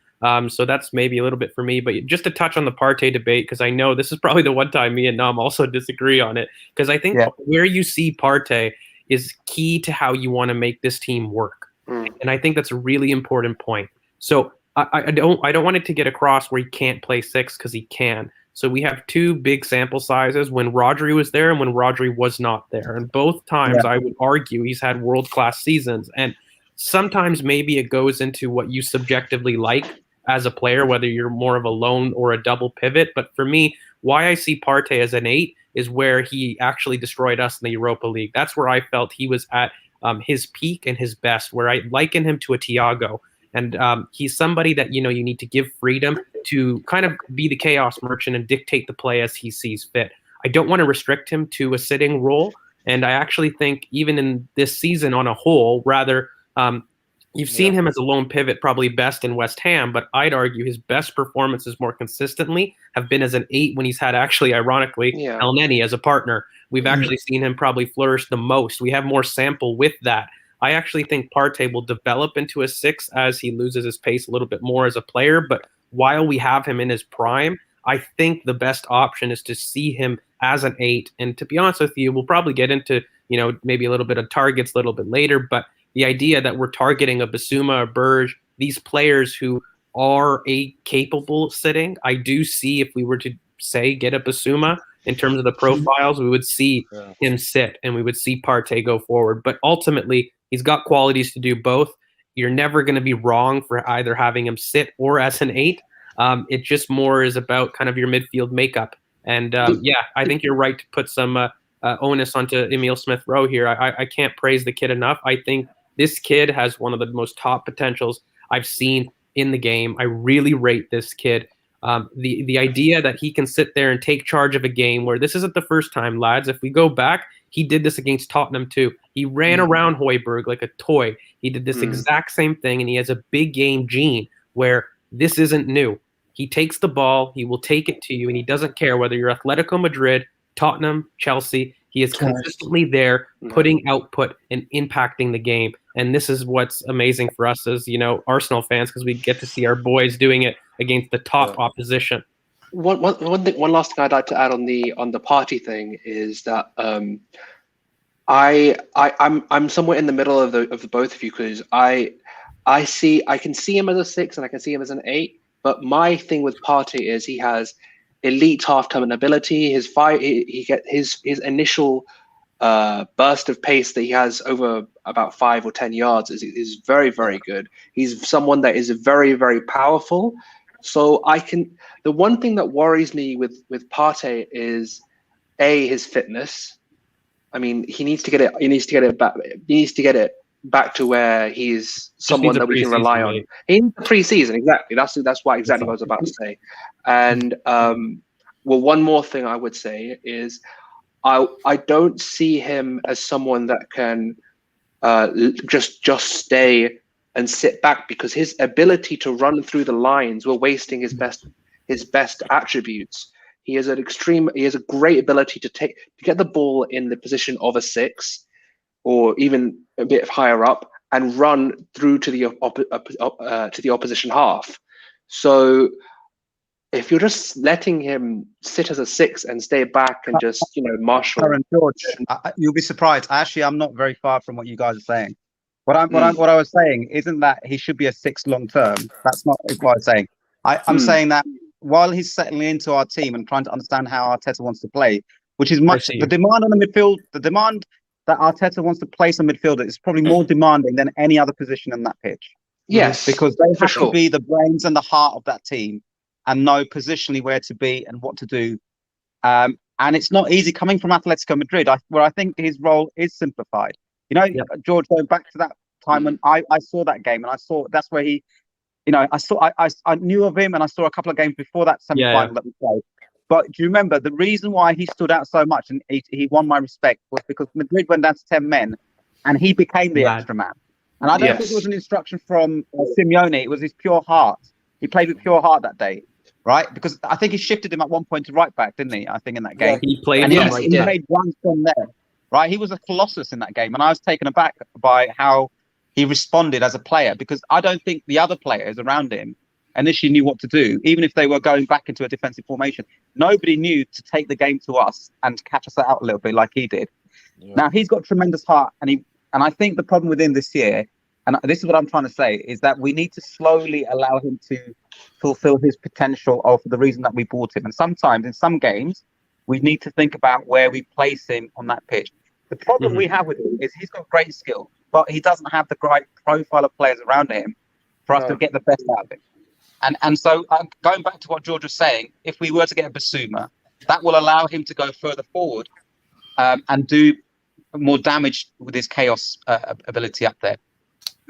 So that's maybe a little bit for me. But just to touch on the Partey debate, because I know this is probably the one time me and Nam also disagree on it, because I think where you see Partey is key to how you want to make this team work. And I think that's a really important point. So I don't want it to get across where he can't play six, because he can. So we have two big sample sizes when Rodri was there and when Rodri was not there. And both times I would argue he's had world-class seasons. And sometimes maybe it goes into what you subjectively like as a player, whether you're more of a lone or a double pivot. But for me, why I see Partey as an 8 is where he actually destroyed us in the Europa League. That's where I felt he was at his peak and his best, where I liken him to a Thiago. And he's somebody that, you need to give freedom to kind of be the chaos merchant and dictate the play as he sees fit. I don't want to restrict him to a sitting role. And I actually think even in this season on a whole, rather, you've seen him as a lone pivot probably best in West Ham, but I'd argue his best performances more consistently have been as an 8 when he's had actually, ironically, El Neni as a partner. We've actually seen him probably flourish the most. We have more sample with that. I actually think Partey will develop into a 6 as he loses his pace a little bit more as a player, but while we have him in his prime, I think the best option is to see him as an 8. And to be honest with you, we'll probably get into, maybe a little bit of targets a little bit later, but the idea that we're targeting a Basuma, a Burge, these players who are a capable sitting, I do see if we were to say get a Basuma in terms of the profiles, we would see him sit and we would see Partey go forward. But ultimately, he's got qualities to do both. You're never going to be wrong for either having him sit or as an 8. It just more is about kind of your midfield makeup. And I think you're right to put some onus onto Emil Smith-Rowe here. I can't praise the kid enough. I think this kid has one of the most top potentials I've seen in the game. I really rate this kid. The idea that he can sit there and take charge of a game where this isn't the first time, lads. If we go back, he did this against Tottenham too. He ran around Højbjerg like a toy. He did this exact same thing, and he has a big game gene where this isn't new. He takes the ball, he will take it to you, and he doesn't care whether you're Atletico Madrid, Tottenham, Chelsea. He is consistently there, putting output and impacting the game. And this is what's amazing for us as, Arsenal fans, because we get to see our boys doing it against the top opposition. One last thing I'd like to add on the Partey thing is that I'm somewhere in the middle of the both of you, because I can see him as a 6 and I can see him as an 8. But my thing with Partey is he has elite half-turn ability. He get his initial burst of pace that he has over about 5 or 10 yards is very, very good. He's someone that is very, very powerful. So the one thing that worries me with Partey is his fitness. I mean, he needs to get it back. He needs to get it back to where he's someone that we can rely on. In pre-season, exactly. That's what I was about to say. And one more thing I would say is I don't see him as someone that can just stay and sit back, because his ability to run through the lines, we're wasting his best attributes. He has a great ability to get the ball in the position of a 6 or even a bit higher up and run through to the opposition half. So if you're just letting him sit as a 6 and stay back and just marshal, Aaron, George, you'll be surprised. I'm not very far from what you guys are saying. What I was saying isn't that he should be a 6 long term. That's not what I was saying. I'm saying that while he's settling into our team and trying to understand how Arteta wants to play, which is much the demand on the midfield, the demand that Arteta wants to place on midfielder is probably more demanding than any other position in that pitch. Yes, because they have to be the brains and the heart of that team and know positionally where to be and what to do. And it's not easy coming from Atletico Madrid, where I think his role is simplified. George, going back to that time when I saw that game, and I saw that's where he, I knew of him, and I saw a couple of games before that semi-final that we played. But do you remember the reason why he stood out so much and he won my respect was because Madrid went down to 10 men, and he became the extra man. And I don't think it was an instruction from Simeone; it was his pure heart. He played with pure heart that day, right? Because I think he shifted him at one point to right back, didn't he? I think in that game, he played. And he made runs from there, right? He was a colossus in that game, and I was taken aback by how he responded as a player, because I don't think the other players around him initially knew what to do, even if they were going back into a defensive formation. Nobody knew to take the game to us and catch us out a little bit like he did. Yeah. Now he's got tremendous heart, and I think the problem with him this year, and this is what I'm trying to say, is that we need to slowly allow him to fulfill his potential of the reason that we bought him. And sometimes in some games, we need to think about where we place him on that pitch. The problem we have with him is he's got great skill, but he doesn't have the right profile of players around him for us to get the best out of him. And so going back to what George was saying, if we were to get a Basuma, that will allow him to go further forward and do more damage with his chaos ability up there.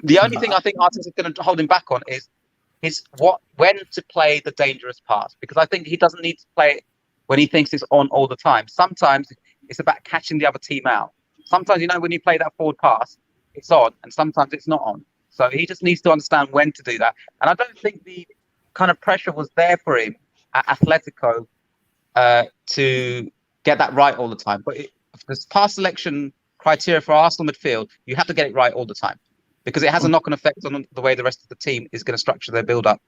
The only thing I think Arteta's going to hold him back on is when to play the dangerous pass, because I think he doesn't need to play it when he thinks it's on all the time. Sometimes it's about catching the other team out. Sometimes, when you play that forward pass, it's on, and sometimes it's not on. So he just needs to understand when to do that. And I don't think the kind of pressure was there for him at Atletico to get that right all the time. But this pass selection criteria for Arsenal midfield, you have to get it right all the time, because it has a knock-on effect on the way the rest of the team is going to structure their build-up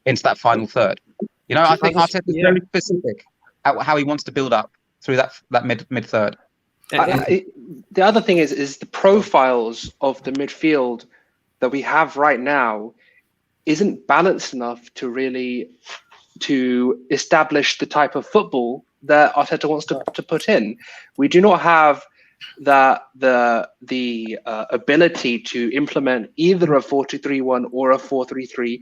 into that final third. I think Arteta is very specific at how he wants to build up through that mid third. The other thing is the profiles of the midfield that we have right now isn't balanced enough to really establish the type of football that Arteta wants to put in. We do not have the ability to implement either a 4-2-3-1 or a 4-3-3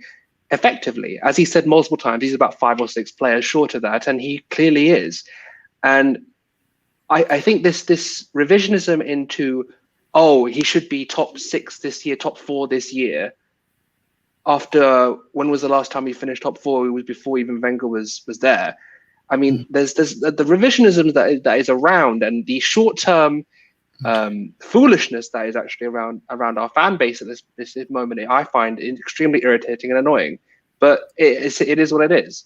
effectively. As he said multiple times, he's about 5 or 6 players short of that, and he clearly is. And I think this revisionism into, he should be top 6 this year, top 4 this year, after when was the last time he finished top 4? It was before even Wenger was there. I mean, there's the revisionism that is around, and the short-term foolishness that is actually around our fan base at this moment. I find extremely irritating and annoying, but it is what it is.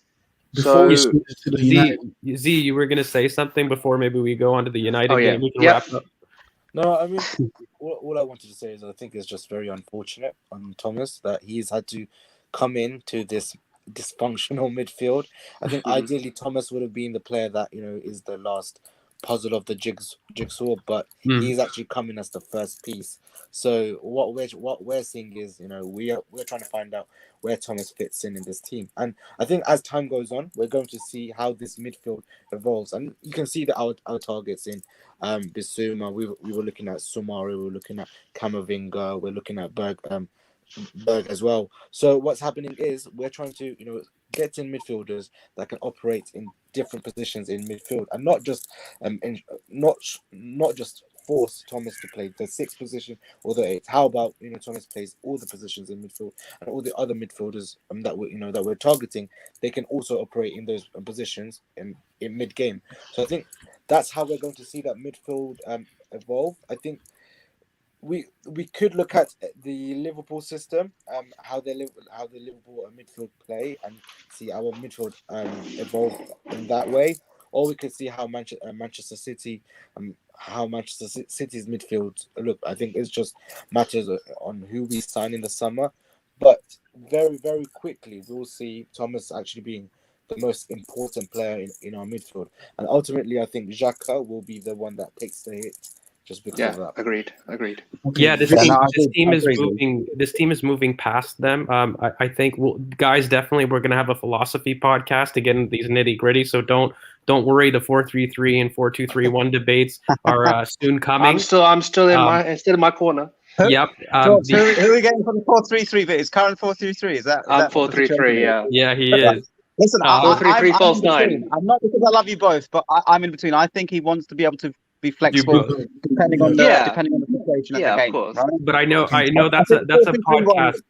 Before we switch to the United, Z, you were going to say something before maybe we go on to the United game. We can wrap up. No, I mean, all I wanted to say is I think it's just very unfortunate on Thomas that he's had to come into this dysfunctional midfield. I think ideally Thomas would have been the player that is the last puzzle of the jigsaw, but he's actually coming as the first piece. So what we're seeing is we're trying to find out where Thomas fits in this team, and I think as time goes on, we're going to see how this midfield evolves, and you can see that our targets in Bissouma, we were looking at Sumari, we were looking at Camavinga, we're looking at Berg as well. So what's happening is we're trying to get in midfielders that can operate in different positions in midfield, and not just not just force Thomas to play the 6th position or the 8th. How about Thomas plays all the positions in midfield, and all the other midfielders that we're targeting, they can also operate in those positions in mid game. So I think that's how we're going to see that midfield evolve. I think we could look at the Liverpool system, how the Liverpool midfield play, and see our midfield evolve in that way. Or we could see how Manchester City, how Manchester City's midfield look. I think it's just matters on who we sign in the summer, but very very quickly we'll see Thomas actually being the most important player in our midfield, and ultimately I think Xhaka will be the one that takes the hit. Just because of that. Agreed. Okay, Yeah, this Yeah, team I is agree. moving. This team is moving past them. I think, guys, definitely we're gonna have a philosophy podcast to get into these nitty gritty. So don't worry. The 4-3-3 and 4-2-3-1 debates are soon coming. I'm still in my corner. Yep. George, who are we getting for the 4-3-3 bit? Is current 4-3-3? Is that? I'm 4-3-3. Yeah. Yeah, he is. Listen, 4-3-3 I'm false in between. nine. I'm not because I love you both, but I'm in between. I think he wants to be able to be flexible both. depending on Yeah. the situation of Yeah, the of game. course. Right? But I know I that's think a 4-3-3 podcast.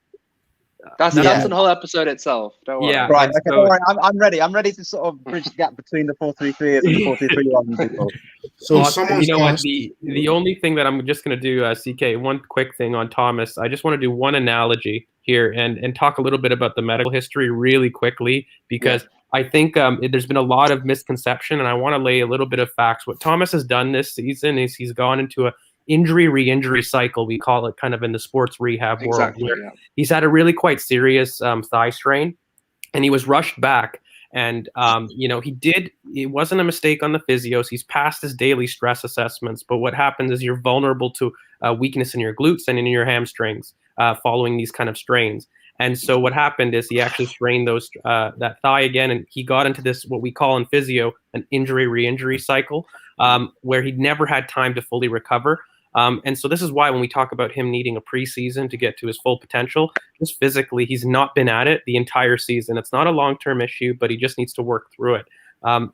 That's Yeah. a whole episode itself. Don't worry. Yeah. Right. and Okay. so- Don't worry. I'm ready. I'm ready to sort of bridge the gap between the 4-3-3s and the 4-3-3 people. So Austin, someone's you know what? asked. The only thing that I'm just going to do, CK, one quick thing on Thomas. I just want to do one analogy here and talk a little bit about the medical history really quickly, because I think there's been a lot of misconception, and I want to lay a little bit of facts. What Thomas has done this season is he's gone into a re-injury cycle, we call it, kind of in the sports rehab world, Exactly. where Yeah. he's had a really quite serious thigh strain, and he was rushed back. And, it wasn't a mistake on the physios. He's passed his daily stress assessments. But what happens is you're vulnerable to weakness in your glutes and in your hamstrings following these kind of strains. And so what happened is he actually strained that thigh again, and he got into this, what we call in physio, an injury re-injury cycle, where he'd never had time to fully recover. And so this is why when we talk about him needing a preseason to get to his full potential, just physically, he's not been at it the entire season. It's not a long-term issue, but he just needs to work through it.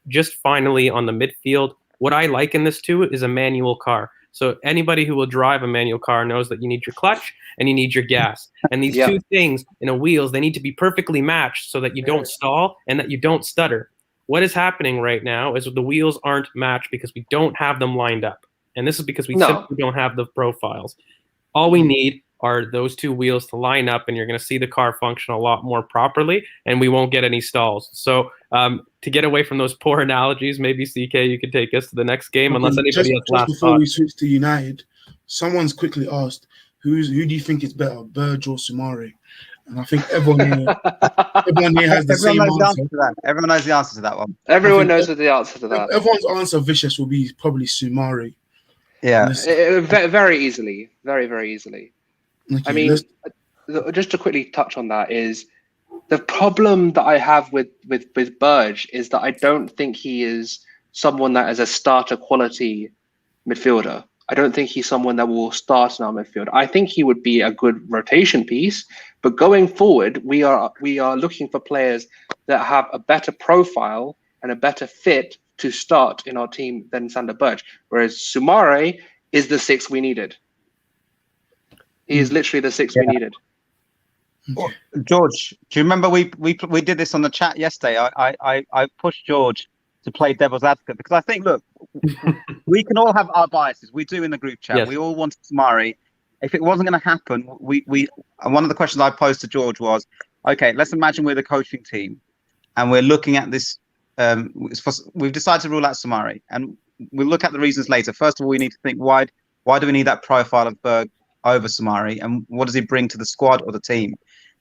Just finally on the midfield, what I liken this to is a manual car. So anybody who will drive a manual car knows that you need your clutch and you need your gas. And these two things in a wheels, they need to be perfectly matched so that you don't stall and that you don't stutter. What is happening right now is the wheels aren't matched because we don't have them lined up. And this is because we simply don't have the profiles. All we need are those two wheels to line up, and you're going to see the car function a lot more properly, and we won't get any stalls. So to get away from those poor analogies, maybe, CK, you could take us to the next game, unless anybody has last Just before thought. we switch to United, someone's quickly asked, who do you think is better, Burge or Sumare? And I think everyone here has the same answer. Everyone knows the answer to that one. Everyone knows the answer to that. Everyone's answer, vicious, will be probably Sumare. Yeah. Very easily. Very, very easily. Okay, I mean, just to quickly touch on that is the problem that I have with Burge is that I don't think he is someone that is a starter quality midfielder. I don't think he's someone that will start in our midfield. I think he would be a good rotation piece, but going forward, we are looking for players that have a better profile and a better fit to start in our team than Sander Burge. Whereas Sumare is the six we needed. He is literally the six we needed. Okay. George, do you remember we did this on the chat yesterday? I pushed George to play devil's advocate because I think, look, we can all have our biases. We do in the group chat. Yes. We all wanted Sumare. If it wasn't going to happen, we one of the questions I posed to George was, okay, let's imagine we're the coaching team and we're looking at this. We've decided to rule out Sumare, and we'll look at the reasons later. First of all, we need to think why do we need that profile of Berg over Sumare, and what does he bring to the squad or the team?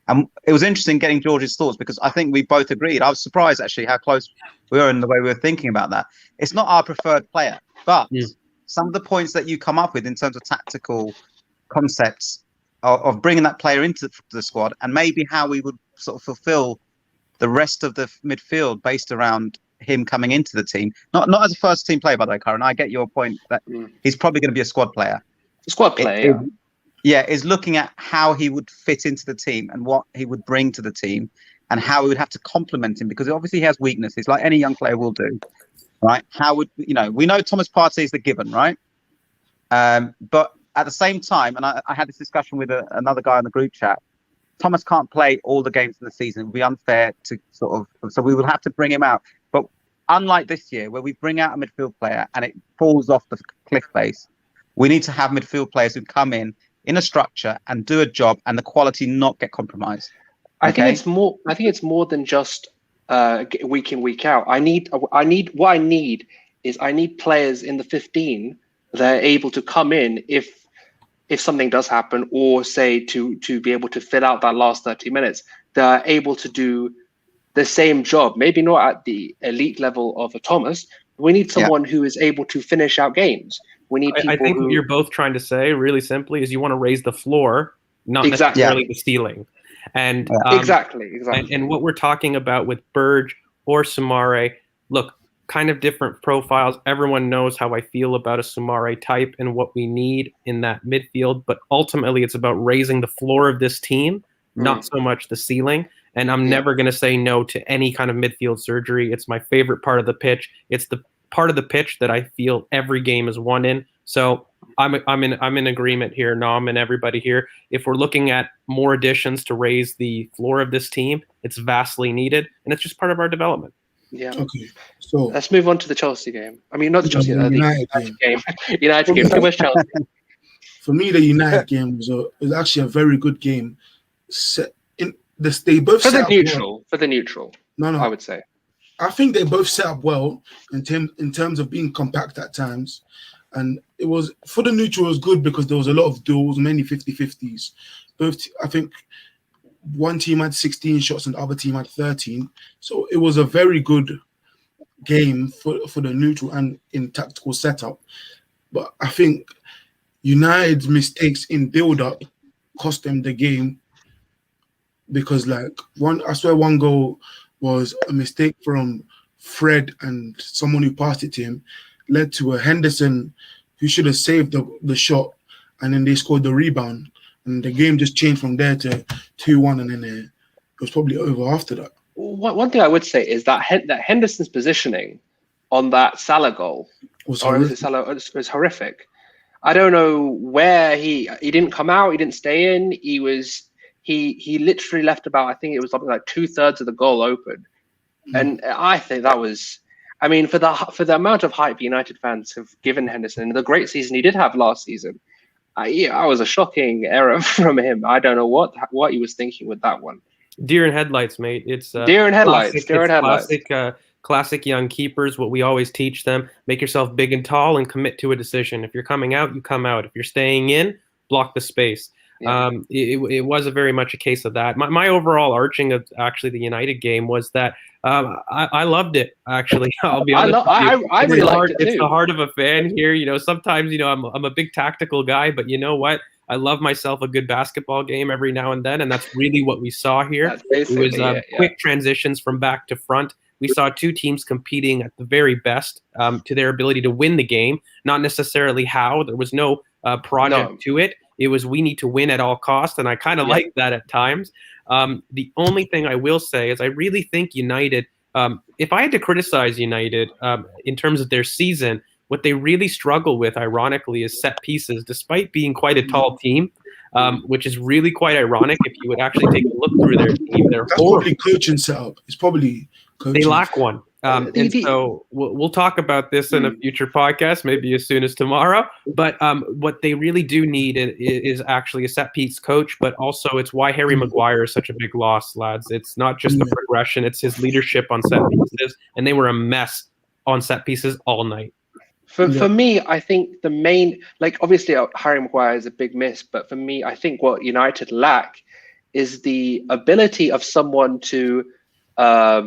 And it was interesting getting George's thoughts because I think we both agreed. I was surprised actually how close we were in the way we were thinking about that. It's not our preferred player, but some of the points that you come up with in terms of tactical concepts of bringing that player into the squad, and maybe how we would sort of fulfill the rest of the midfield based around him coming into the team. Not as a first team player, by the way, Karen. I get your point that he's probably going to be a squad player. Squad player. Is looking at how he would fit into the team and what he would bring to the team and how we would have to complement him, because obviously he has weaknesses like any young player will do, right? How would, we know Thomas Partey is the given, right? But at the same time, and I had this discussion with another guy in the group chat, Thomas can't play all the games in the season. It would be unfair to so we will have to bring him out. But unlike this year where we bring out a midfield player and it falls off the cliff face, we need to have midfield players who come in a structure and do a job and the quality not get compromised. I think it's more than just week in, week out. I need players in the 15 that are able to come in if something does happen, or say to be able to fill out that last 30 minutes. That are able to do the same job, maybe not at the elite level of a Thomas. We need someone who is able to finish out games. We need people. I think what you're both trying to say, really simply, is you want to raise the floor, not necessarily the ceiling. And exactly. And what we're talking about with Burge or Soumare, look, kind of different profiles. Everyone knows how I feel about a Soumare type and what we need in that midfield. But ultimately, it's about raising the floor of this team, not so much the ceiling. And I'm never going to say no to any kind of midfield surgery. It's my favorite part of the pitch. It's the part of the pitch that I feel every game is won in. So I'm in agreement here, Nom, and everybody here. If we're looking at more additions to raise the floor of this team, it's vastly needed, and it's just part of our development. Yeah. Okay. So let's move on to the Chelsea game. I mean, not the Chelsea, the United game. United game. Too much Chelsea. For me, the United game was actually a very good game. They both for set the up neutral. well. For the neutral. No, I would say. I think they both set up well in terms of being compact at times. And it was, for the neutral, it was good because there was a lot of duels, many 50-50s. I think one team had 16 shots and the other team had 13. So it was a very good game for the neutral and in tactical setup. But I think United's mistakes in build-up cost them the game, because I swear one goal was a mistake from Fred, and someone who passed it to him led to a Henderson who should have saved the shot, and then they scored the rebound, and the game just changed from there to 2-1, and then it was probably over after that. One thing I would say is that Henderson's positioning on that Salah goal was horrific. I don't know where he didn't come out, he didn't stay in. He literally left about, I think it was something like 2/3 of the goal open. And I think that was, I mean, for the amount of hype United fans have given Henderson and the great season he did have last season, I was a shocking error from him. I don't know what he was thinking with that one. Deer in headlights, mate. It's deer in headlights. Classic young keepers. What we always teach them: make yourself big and tall and commit to a decision. If you're coming out, you come out. If you're staying in, block the space. Yeah. It was very much a case of that. My overall arching of actually the United game was that I loved it. Actually, I'll be honest. I really liked it too. It's the heart of a fan here. Sometimes I'm a big tactical guy, but you know what? I love myself a good basketball game every now and then, and that's really what we saw here. It was quick transitions from back to front. We saw two teams competing at the very best to their ability to win the game, not necessarily how. There was no project to it. It was, we need to win at all costs, and I kind of like that at times. The only thing I will say is I really think United, if I had to criticize United in terms of their season, what they really struggle with, ironically, is set pieces, despite being quite a tall team, which is really quite ironic if you would actually take a look through their team. That's probably coaching setup. It's probably coaching. They lack one. And so we'll talk about this in a future podcast, maybe as soon as tomorrow. But what they really do need is actually a set piece coach, but also it's why Harry Maguire is such a big loss, lads. It's not just the progression, it's his leadership on set pieces, and they were a mess on set pieces all night. For me, I think the main, obviously Harry Maguire is a big miss, but for me, I think what United lack is the ability of someone to, I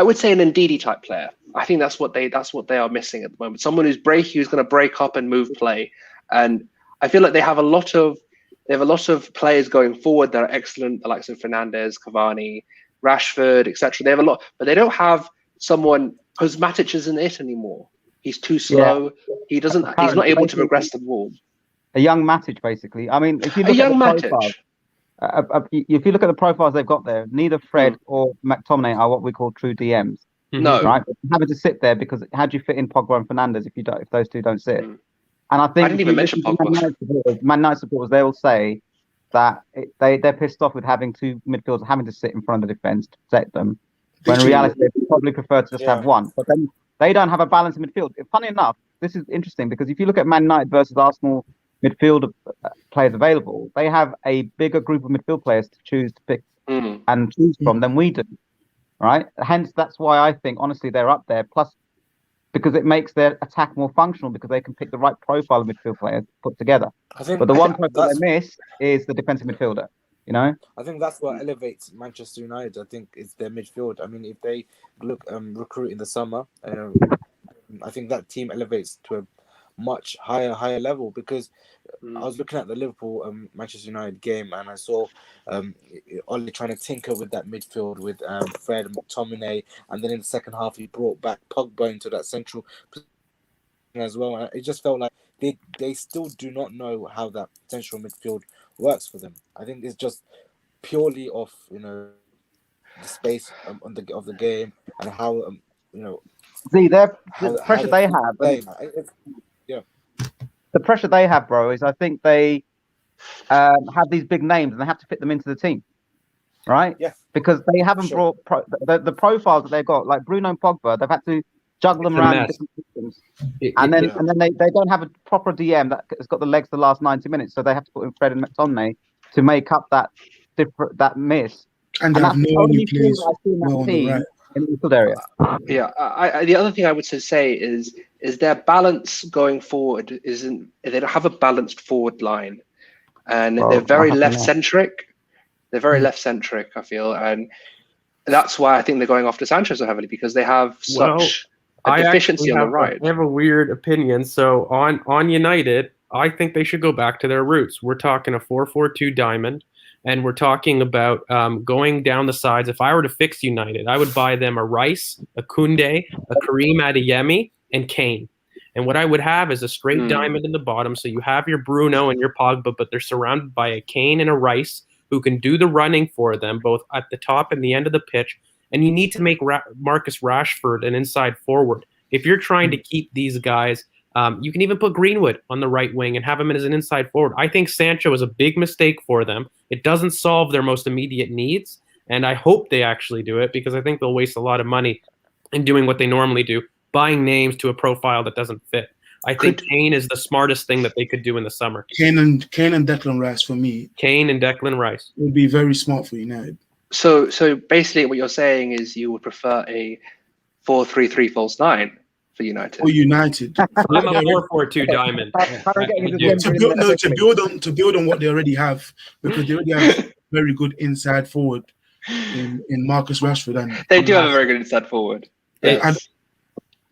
would say, an Ndidi type player. I think that's what they are missing at the moment. Someone who's going to break up and move play. And I feel like they have a lot of players going forward that are excellent, the likes of Fernandes, Cavani, Rashford, etc. They have a lot, but they don't have someone, because Matic isn't it anymore. He's too slow. Yeah. He's not able to progress the ball. A young Matic, basically. I mean, if you look if you look at the profiles they've got there, neither Fred or McTominay are what we call true DMs. No, right? Having to sit there, because how do you fit in Pogba and Fernandes if those two don't sit? And I think I didn't even mention Pogba. Man United supporters, they will say that they're pissed off with having two midfielders having to sit in front of the defence to protect them. When in Literally. reality, they probably prefer to just Yeah. have one. But then they don't have a balance in midfield. Funny enough, this is interesting because if you look at Man United versus Arsenal midfield players available, they have a bigger group of midfield players to choose to pick and choose from than we do, right? Hence, that's why I think, honestly, they're up there. Plus, because it makes their attack more functional because they can pick the right profile of midfield players put together. I think But the one profile that's they miss is the defensive midfielder, you know? I think that's what elevates Manchester United. I think it's their midfield. I mean, if they look recruit in the summer, I think that team elevates to a much higher level because I was looking at the Liverpool Manchester United game and I saw Ole trying to tinker with that midfield with Fred and McTominay, and then in the second half he brought back Pogba into that central position as well. And it just felt like they still do not know how that central midfield works for them. I think it's just purely off, the space of the game and how See, the how pressure they have, the pressure they have, bro, is I think they have these big names and they have to fit them into the team, right? Yeah. Because they haven't brought the profiles that they've got, like Bruno and Pogba. They've had to juggle them around in different systems, and then they don't have a proper DM that has got the legs the last 90 minutes, so they have to put in Fred and McTominay to make up that miss. And they have no one who plays well on the right. In the midfield area. Yeah, the other thing I would say is their balance going forward they don't have a balanced forward line, and they're very left centric. They're very left centric, I feel, and that's why I think they're going after Sanchez so heavily because they have such a deficiency on the right. I have a weird opinion. So on United, I think they should go back to their roots. We're talking a 4-4-2 diamond. And we're talking about going down the sides. If I were to fix United, I would buy them a Rice, a Koundé, a Kareem Adeyemi, and Kane. And what I would have is a straight diamond in the bottom. So you have your Bruno and your Pogba, but they're surrounded by a Kane and a Rice who can do the running for them, both at the top and the end of the pitch. And you need to make Marcus Rashford an inside forward. If you're trying to keep these guys, you can even put Greenwood on the right wing and have him as an inside forward. I think Sancho is a big mistake for them. It doesn't solve their most immediate needs, and I hope they actually do it because I think they'll waste a lot of money in doing what they normally do, buying names to a profile that doesn't fit. I think Kane is the smartest thing that they could do in the summer. Kane and Declan Rice for me. Kane and Declan Rice would be very smart for United. So basically, what you're saying is you would prefer a 4-3-3 false 9 for United. Or United. I'm a 4-4-2 diamond. To build on what they already have, because they already have very good inside forward in Marcus Rashford, and they do have a very good inside forward. And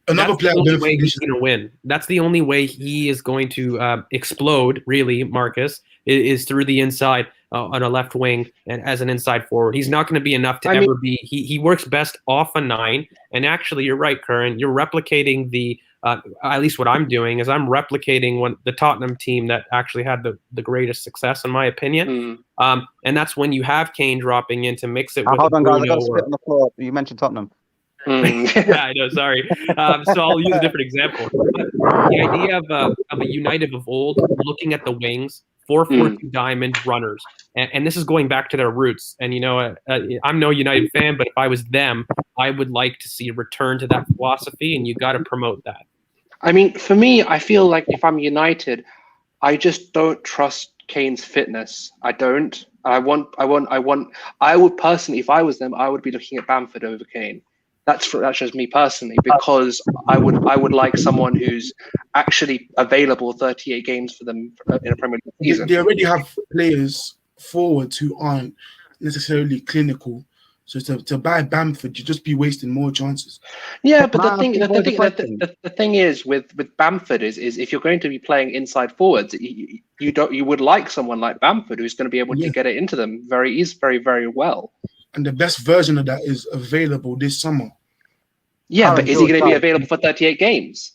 another player he's going to win. That's the only way he is going to explode. Really, Marcus is through the inside on a left wing and as an inside forward. He's not going to be enough to ever be. He works best off a 9. And actually, you're right, Curran. You're replicating the. At least what I'm doing is I'm replicating the Tottenham team that actually had the greatest success, in my opinion. And that's when you have Kane dropping in to mix it with. Hold on, guys. I got to spit on the floor. You mentioned Tottenham. Yeah, I know. Sorry. So I'll use a different example. The idea of a United of old, looking at the wings, 4-4-2 diamond runners, and this is going back to their roots. And I'm no United fan, but if I was them, I would like to see a return to that philosophy, and you got to promote that. I mean, for me, I feel like if I'm United, I just don't trust Kane's fitness. I don't. I would personally, if I was them, I would be looking at Bamford over Kane. That's just me personally, because I would like someone who's actually available 38 games for them in a Premier League season. They already have players forwards who aren't necessarily clinical. So to buy Bamford, you just be wasting more chances. Yeah, but the thing is with Bamford is if you're going to be playing inside forwards, you would like someone like Bamford who's going to be able to get it into them very very well. And the best version of that is available this summer. Yeah, but is he going to be available for 38 games?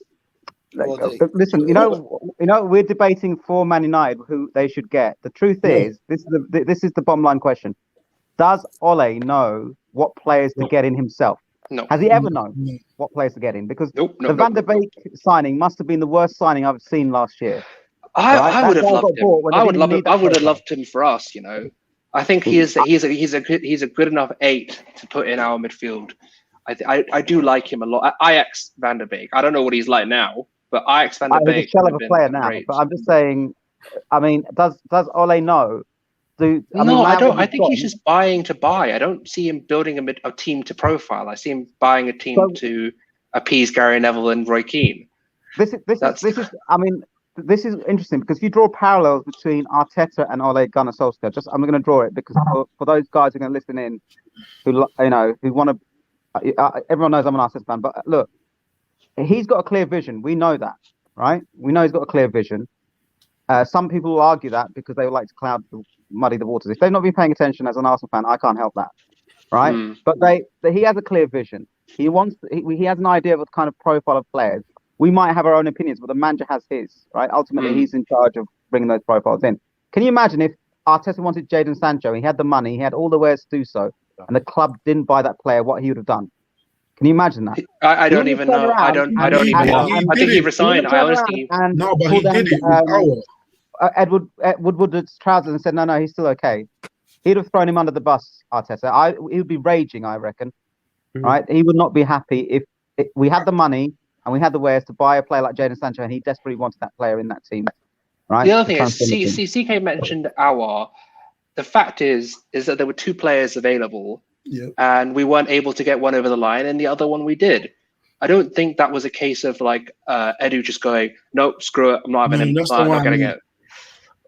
Listen, we're debating for Man United who they should get. The truth is, this is the bottom line question: does Ole know what players to get in himself? No. Has he ever known what players to get in? Because the Van der Beek signing must have been the worst signing I've seen last year. I would have loved him. I would have loved him for us. I think he's a good enough 8 to put in our midfield. I do like him a lot. Ajax Van der Beek. I don't know what he's like now, but Ajax Van der He's Beek a shell would of have a player been now. great. But I'm just saying. I mean, does Ole know? I don't. I think he's just buying to buy. I don't see him building a team to profile. I see him buying a team to appease Gary Neville and Roy Keane. This is. I mean, this is interesting because if you draw parallels between Arteta and Ole Gunnar Solskjaer, I'm going to draw it because for those guys who are going to listen in, who want to, everyone knows I'm an Arteta fan, but look, he's got a clear vision. We know that, right? We know he's got a clear vision. Some people will argue that because they would like to muddy the waters. If they've not been paying attention as an Arsenal fan, I can't help that, right? But he has a clear vision. He has an idea of the kind of profile of players. We might have our own opinions, but the manager has his, right? Ultimately, he's in charge of bringing those profiles in. Can you imagine if Arteta wanted Jadon Sancho, he had the money, he had all the wares to do so, and the club didn't buy that player, what he would have done? Can you imagine that? I don't even know. I don't even know. I think he resigned. I honestly. No, but he did it with Edward Woodward's trousers and said, no, he's still okay. He'd have thrown him under the bus, Arteta. He would be raging, I reckon. Right? He would not be happy if we had the money and we had the wares to buy a player like Jadon Sancho, and he desperately wanted that player in that team. Right? The other thing is, CK mentioned Aouar. The fact is that there were 2 players available, and we weren't able to get one over the line, and the other one we did. I don't think that was a case of like Edu just going, nope, screw it, I'm not having him. I'm not getting it.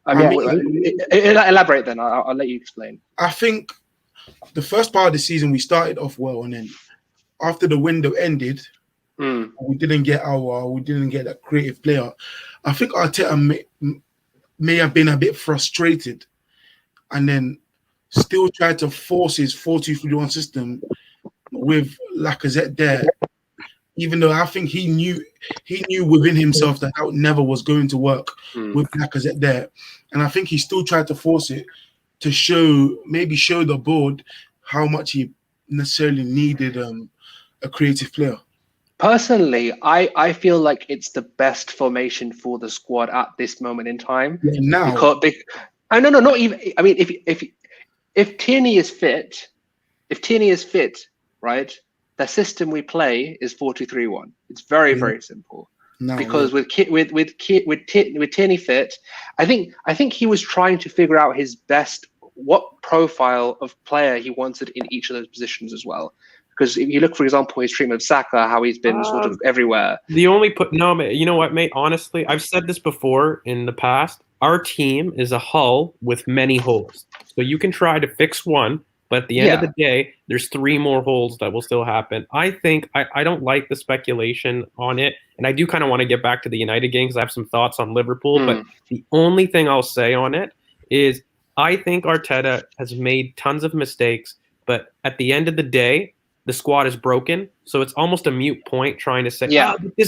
I mean, elaborate then. I'll let you explain. I think the first part of the season we started off well, and then after the window ended, we didn't get that creative player. I think Arteta may have been a bit frustrated, and then still tried to force his 4-2-3-1 system with Lacazette there. Even though I think he knew within himself that never was going to work with Lacazette there, and I think he still tried to force it to show the board how much he necessarily needed a creative player. Personally, I feel like it's the best formation for the squad at this moment in time. Yeah, now, no, not even. I mean, if Tierney is fit, right? The system we play is 4-2-3-1. It's very, very simple. Because with Tierney fit, I think he was trying to figure out his best, what profile of player he wanted in each of those positions as well. Because if you look, for example, his treatment of Saka, how he's been sort of everywhere. You know what, mate? Honestly, I've said this before in the past. Our team is a hull with many holes. So you can try to fix one, but at the end of the day, there's 3 more holes that will still happen. I think I don't like the speculation on it, and I do kind of want to get back to the United game because I have some thoughts on Liverpool. But the only thing I'll say on it is I think Arteta has made tons of mistakes, but at the end of the day, the squad is broken, so it's almost a mute point trying to say,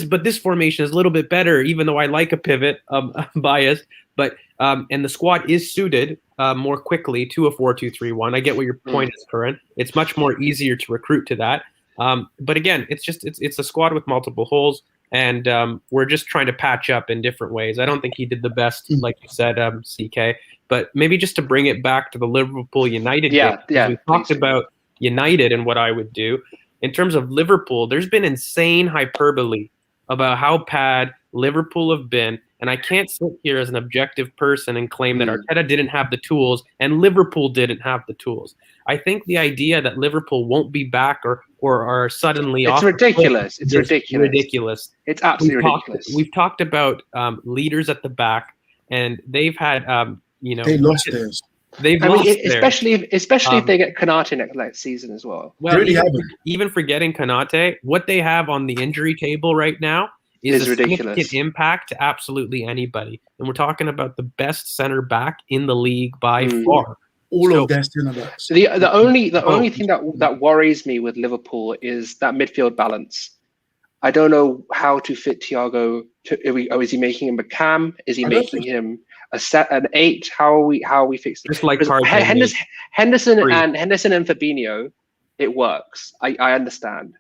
but this formation is a little bit better, even though I like a pivot. I'm biased, but and the squad is suited more quickly to a 4-2-3-1. I get what your point is, Curran. It's much more easier to recruit to that. But again, it's a squad with multiple holes, and we're just trying to patch up in different ways. I don't think he did the best, like you said, CK. But maybe just to bring it back to the Liverpool United game, we talked about United and what I would do. In terms of Liverpool, there's been insane hyperbole about how bad Liverpool have been, and I can't sit here as an objective person and claim that Arteta didn't have the tools and Liverpool didn't have the tools. I think the idea that Liverpool won't be back or are suddenly off ridiculous. It's ridiculous. It's absolutely ridiculous. We've talked about leaders at the back, and they've had they lost theirs. Especially if they get Konate next season as well. Well, even forgetting Konate, what they have on the injury table right now is a significant impact to absolutely anybody. And we're talking about the best center back in the league by far. All of their center backs. The only thing that worries me with Liverpool is that midfield balance. I don't know how to fit Thiago. Is he making him a cam? Is he making him an 8? How are we fixing it? Just like Henderson and Fabinho, it works. I understand,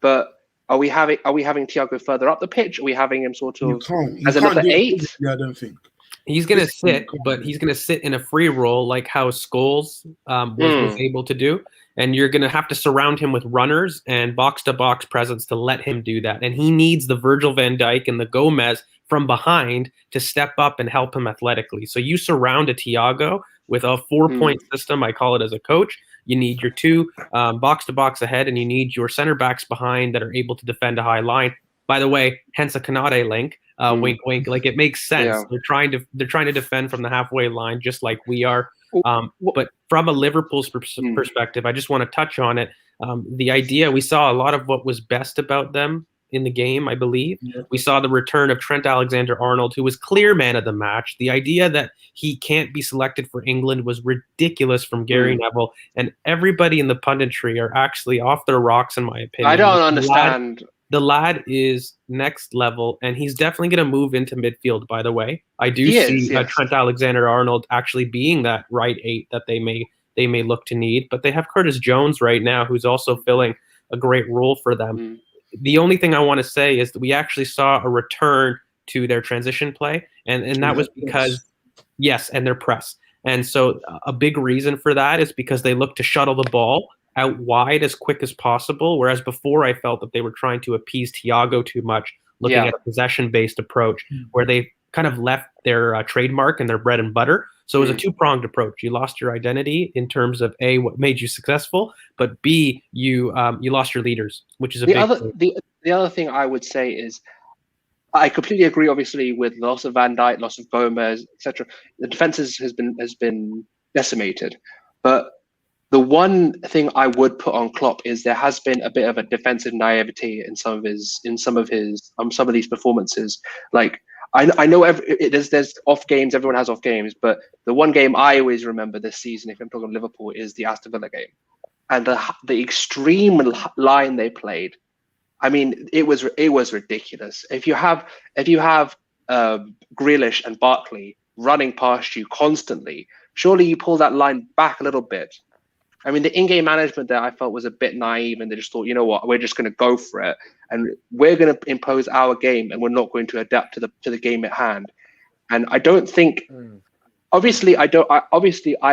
but are we having Thiago further up the pitch? Are we having him sort of as another 8? Yeah, I don't think. He's going to sit, but he's going to sit in a free role like how Scholes was able to do. And you're going to have to surround him with runners and box-to-box presence to let him do that. And he needs the Virgil van Dijk and the Gomez from behind to step up and help him athletically. So you surround a Thiago with a 4-point system, I call it as a coach. You need your two box-to-box ahead, and you need your center backs behind that are able to defend a high line. By the way, hence a Kanade link. Wink, wink. Like it makes sense. Yeah. They're trying to defend from the halfway line, just like we are. But from a Liverpool's perspective, I just want to touch on it. The idea, we saw a lot of what was best about them in the game, I believe. Yeah. We saw the return of Trent Alexander-Arnold, who was clear man of the match. The idea that he can't be selected for England was ridiculous from Gary Neville, and everybody in the punditry are actually off their rocks, in my opinion. I don't understand. The lad is next level, and he's definitely going to move into midfield, by the way. I do see Trent Alexander-Arnold actually being that right 8 that they may look to need. But they have Curtis Jones right now, who's also filling a great role for them. The only thing I want to say is that we actually saw a return to their transition play, and that was because, and their press. And so a big reason for that is because they look to shuttle the ball out wide as quick as possible, whereas before I felt that they were trying to appease Thiago too much, looking at a possession-based approach, where they kind of left their trademark and their bread and butter. So it was a two-pronged approach. You lost your identity in terms of A, what made you successful, but B, you lost your leaders, which is a big thing. The other thing I would say is I completely agree, obviously, with loss of Van Dijk, loss of Gomez, etc. The defense has been decimated, but the one thing I would put on Klopp is there has been a bit of a defensive naivety in some of these performances. Like I know there's off games, everyone has off games, but the one game I always remember this season, if I'm talking about Liverpool, is the Aston Villa game, and the extreme line they played. I mean, it was ridiculous. If you have Grealish and Barkley running past you constantly, surely you pull that line back a little bit. I mean, the in-game management there I felt was a bit naive, and they just thought, you know what, we're just going to go for it, and we're going to impose our game, and we're not going to adapt to the game at hand. And I don't think, obviously, I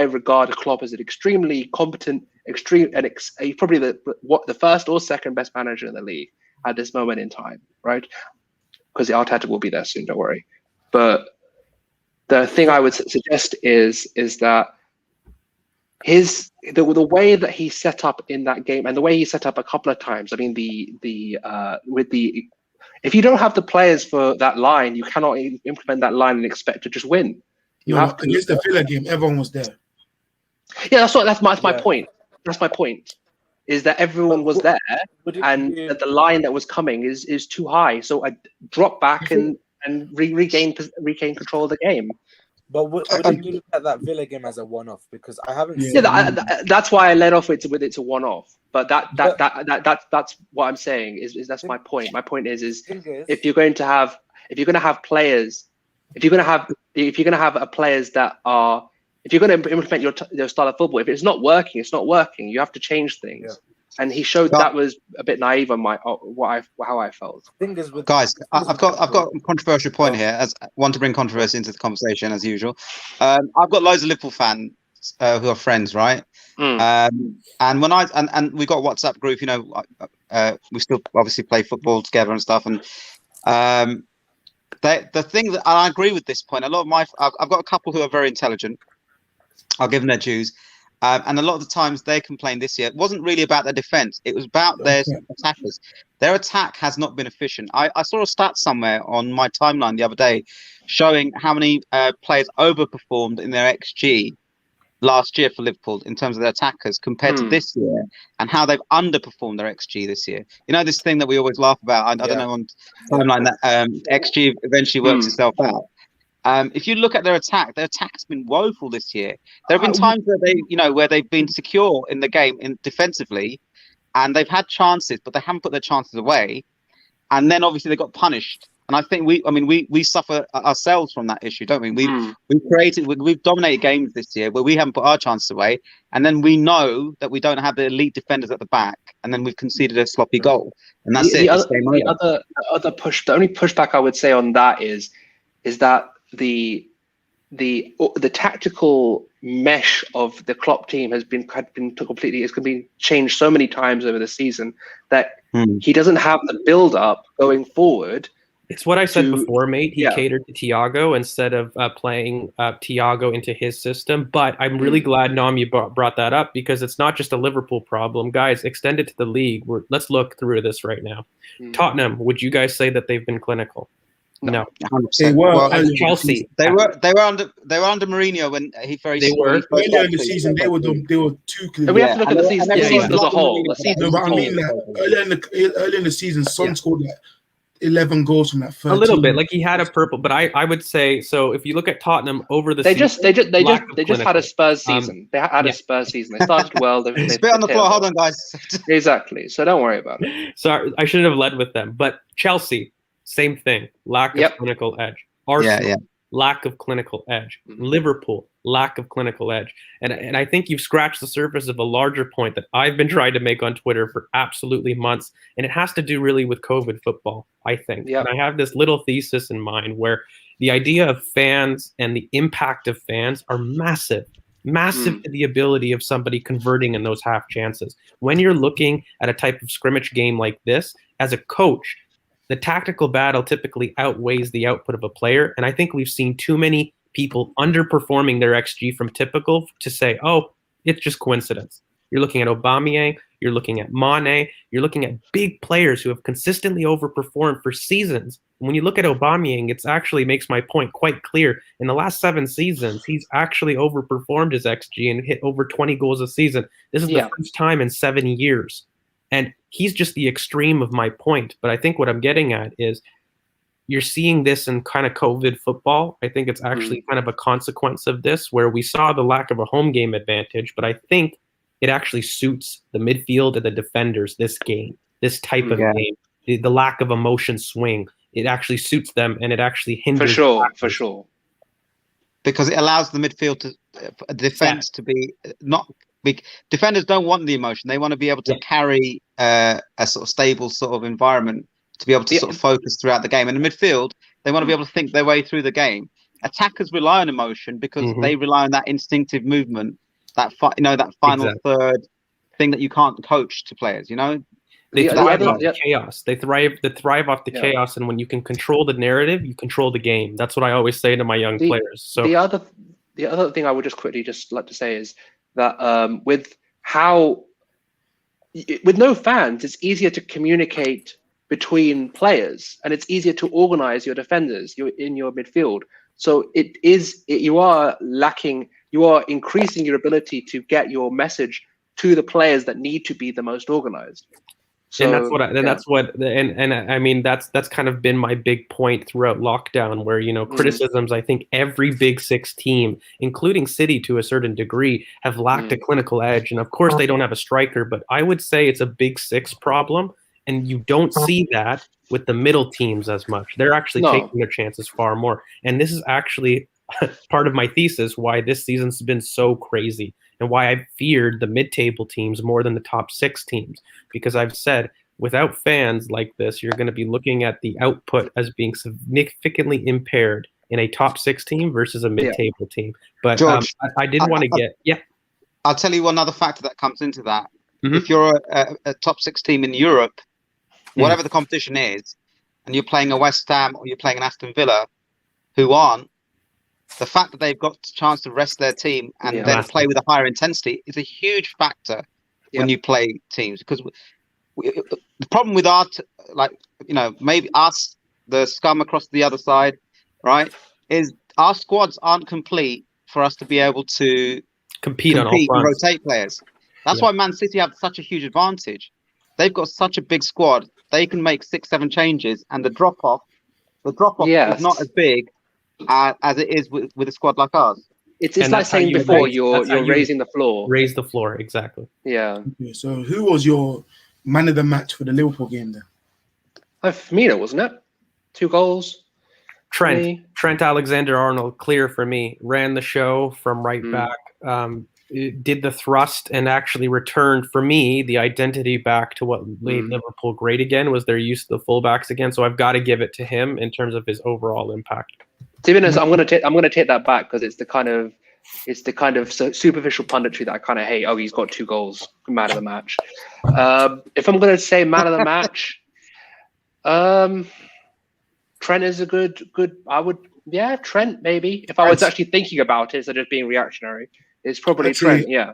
regard Klopp as an extremely competent, probably the first or second best manager in the league at this moment in time, right? Because the Arteta will be there soon, don't worry. But the thing I would suggest is that the way that he set up in that game, and the way he set up a couple of times. I mean, if you don't have the players for that line, you cannot implement that line and expect to just win. Against the Villa game, everyone was there. Yeah, that's my point. That's my point. Is that everyone was there, and that the line that was coming is too high. So I drop back and regain control of the game. But wouldn't you look at that Villa game as a one-off? Because I haven't seen. Yeah, that's why I led off with it's a one-off. But that's what I'm saying. Is that's my point. My point is if you're going to have players, if you're going to have players that are, if you're going to implement your style of football, if it's not working, it's not working. You have to change things. Yeah. And he showed that was a bit naive on how I felt. Guys, I've got a controversial point here. As I want to bring controversy into the conversation as usual. I've got loads of Liverpool fans who are friends, right? And when and we got a WhatsApp group, you know, we still obviously play football together and stuff. And the thing that, and I agree with this point. A lot of I've got a couple who are very intelligent. I'll give them their dues. And a lot of the times they complained this year, it wasn't really about their defense. It was about their attackers. Their attack has not been efficient. I saw a stat somewhere on my timeline the other day showing how many players overperformed in their XG last year for Liverpool in terms of their attackers compared to this year, and how they've underperformed their XG this year. You know, this thing that we always laugh about, I don't know, on timeline, that XG eventually works itself out. If you look at their attack has been woeful this year. There have been times where they've been secure in the game defensively, and they've had chances, but they haven't put their chances away. And then obviously they got punished. And I think we suffer ourselves from that issue, don't we? We've dominated games this year where we haven't put our chances away, and then we know that we don't have the elite defenders at the back, and then we've conceded a sloppy goal, and that's it. The only pushback I would say on that is that the the tactical mesh of the Klopp team had been completely, it's been changed so many times over the season that he doesn't have the build up going forward. It's what I said before, mate. He yeah. catered to Thiago instead of playing Thiago into his system. But I'm really glad, Nam, you brought that up, because it's not just a Liverpool problem. Guys, extend it to the league. Let's look through this right now. Tottenham, would you guys say that they've been clinical? No. 100%. They were Well, Chelsea. They were under Mourinho when he very. They were earlier in the season. They were too clear. And we have to look at the season as a whole. No, but I mean, like, earlier in the season, Son scored like 11 goals from that 13. A little bit, like he had a purple, but I would say so. If you look at Tottenham over the they season, just had a Spurs season. They had a Spurs season. They started well. Spit on the floor. Hold on, guys. Exactly. So don't worry about it. Sorry, I should have led with them. But Chelsea, same thing. Lack of clinical edge. Arsenal, lack of clinical edge. Liverpool, lack of clinical edge. And I think you've scratched the surface of a larger point that I've been trying to make on Twitter for absolutely months. And it has to do really with COVID football, I think. And I have this little thesis in mind where the idea of fans and the impact of fans are massive to the ability of somebody converting in those half chances. When you're looking at a type of scrimmage game like this, as a coach, the tactical battle typically outweighs the output of a player. And I think we've seen too many people underperforming their XG from typical to say, oh, it's just coincidence. You're looking at Aubameyang, you're looking at Mane, you're looking at big players who have consistently overperformed for seasons. When you look at Aubameyang, it actually makes my point quite clear. In the last 7 seasons, he's actually overperformed his XG and hit over 20 goals a season. This is the first time in 7 years. And he's just the extreme of my point. But I think what I'm getting at is you're seeing this in kind of COVID football. I think it's actually kind of a consequence of this, where we saw the lack of a home game advantage. But I think it actually suits the midfield and the defenders this game, this type of game, the lack of emotion swing. It actually suits them, and it actually hinders. For sure. Because it allows the midfield to defense to be not. Defenders don't want the emotion. They want to be able to carry a sort of stable sort of environment to be able to sort of focus throughout the game. And in midfield, they want to be able to think their way through the game. Attackers rely on emotion because they rely on that instinctive movement, that final third thing that you can't coach to players. You know, they thrive off the chaos. They thrive off the chaos, and when you can control the narrative, you control the game. That's what I always say to my young players. So the other thing I would just like to say is that with no fans, it's easier to communicate between players, and it's easier to organize your defenders in your midfield. So you are increasing your ability to get your message to the players that need to be the most organized. So, and I mean that's kind of been my big point throughout lockdown, where criticisms. I think every Big Six team, including City to a certain degree, have lacked a clinical edge, and of course they don't have a striker. But I would say it's a Big Six problem, and you don't see that with the middle teams as much. They're actually taking their chances far more, and this is actually part of my thesis why this season's been so crazy. And why I feared the mid-table teams more than the top 6 teams. Because I've said, without fans like this, you're going to be looking at the output as being significantly impaired in a top 6 team versus a mid-table team. But George, I didn't want to get... I'll tell you one other factor that comes into that. If you're a top 6 team in Europe, whatever the competition is, and you're playing a West Ham or you're playing an Aston Villa, who aren't, the fact that they've got a chance to rest their team and then play with a higher intensity is a huge factor when you play teams. Because the problem with maybe us, the scum across the other side, right, is our squads aren't complete for us to be able to compete on all fronts. And rotate players. That's why Man City have such a huge advantage. They've got such a big squad. They can make 6-7 changes, and the drop off is not as big as it is with a squad like ours. It's like saying before, you're raising the floor. Raise the floor, exactly. Yeah. So who was your man of the match for the Liverpool game then? Firmino, wasn't it? 2 goals. Trent Alexander-Arnold, clear for me. Ran the show from right back. Did the thrust and actually returned, for me, the identity back to what made Liverpool great again was their use of the fullbacks again. So I've got to give it to him in terms of his overall impact. To be honest, I'm gonna take that back because it's the kind of superficial punditry that I kind of hate. Oh, he's got 2 goals, man of the match. If I'm gonna say man of the match, Trent is a good. Trent maybe. If I was actually thinking about it instead of just being reactionary, it's probably Trent. Yeah.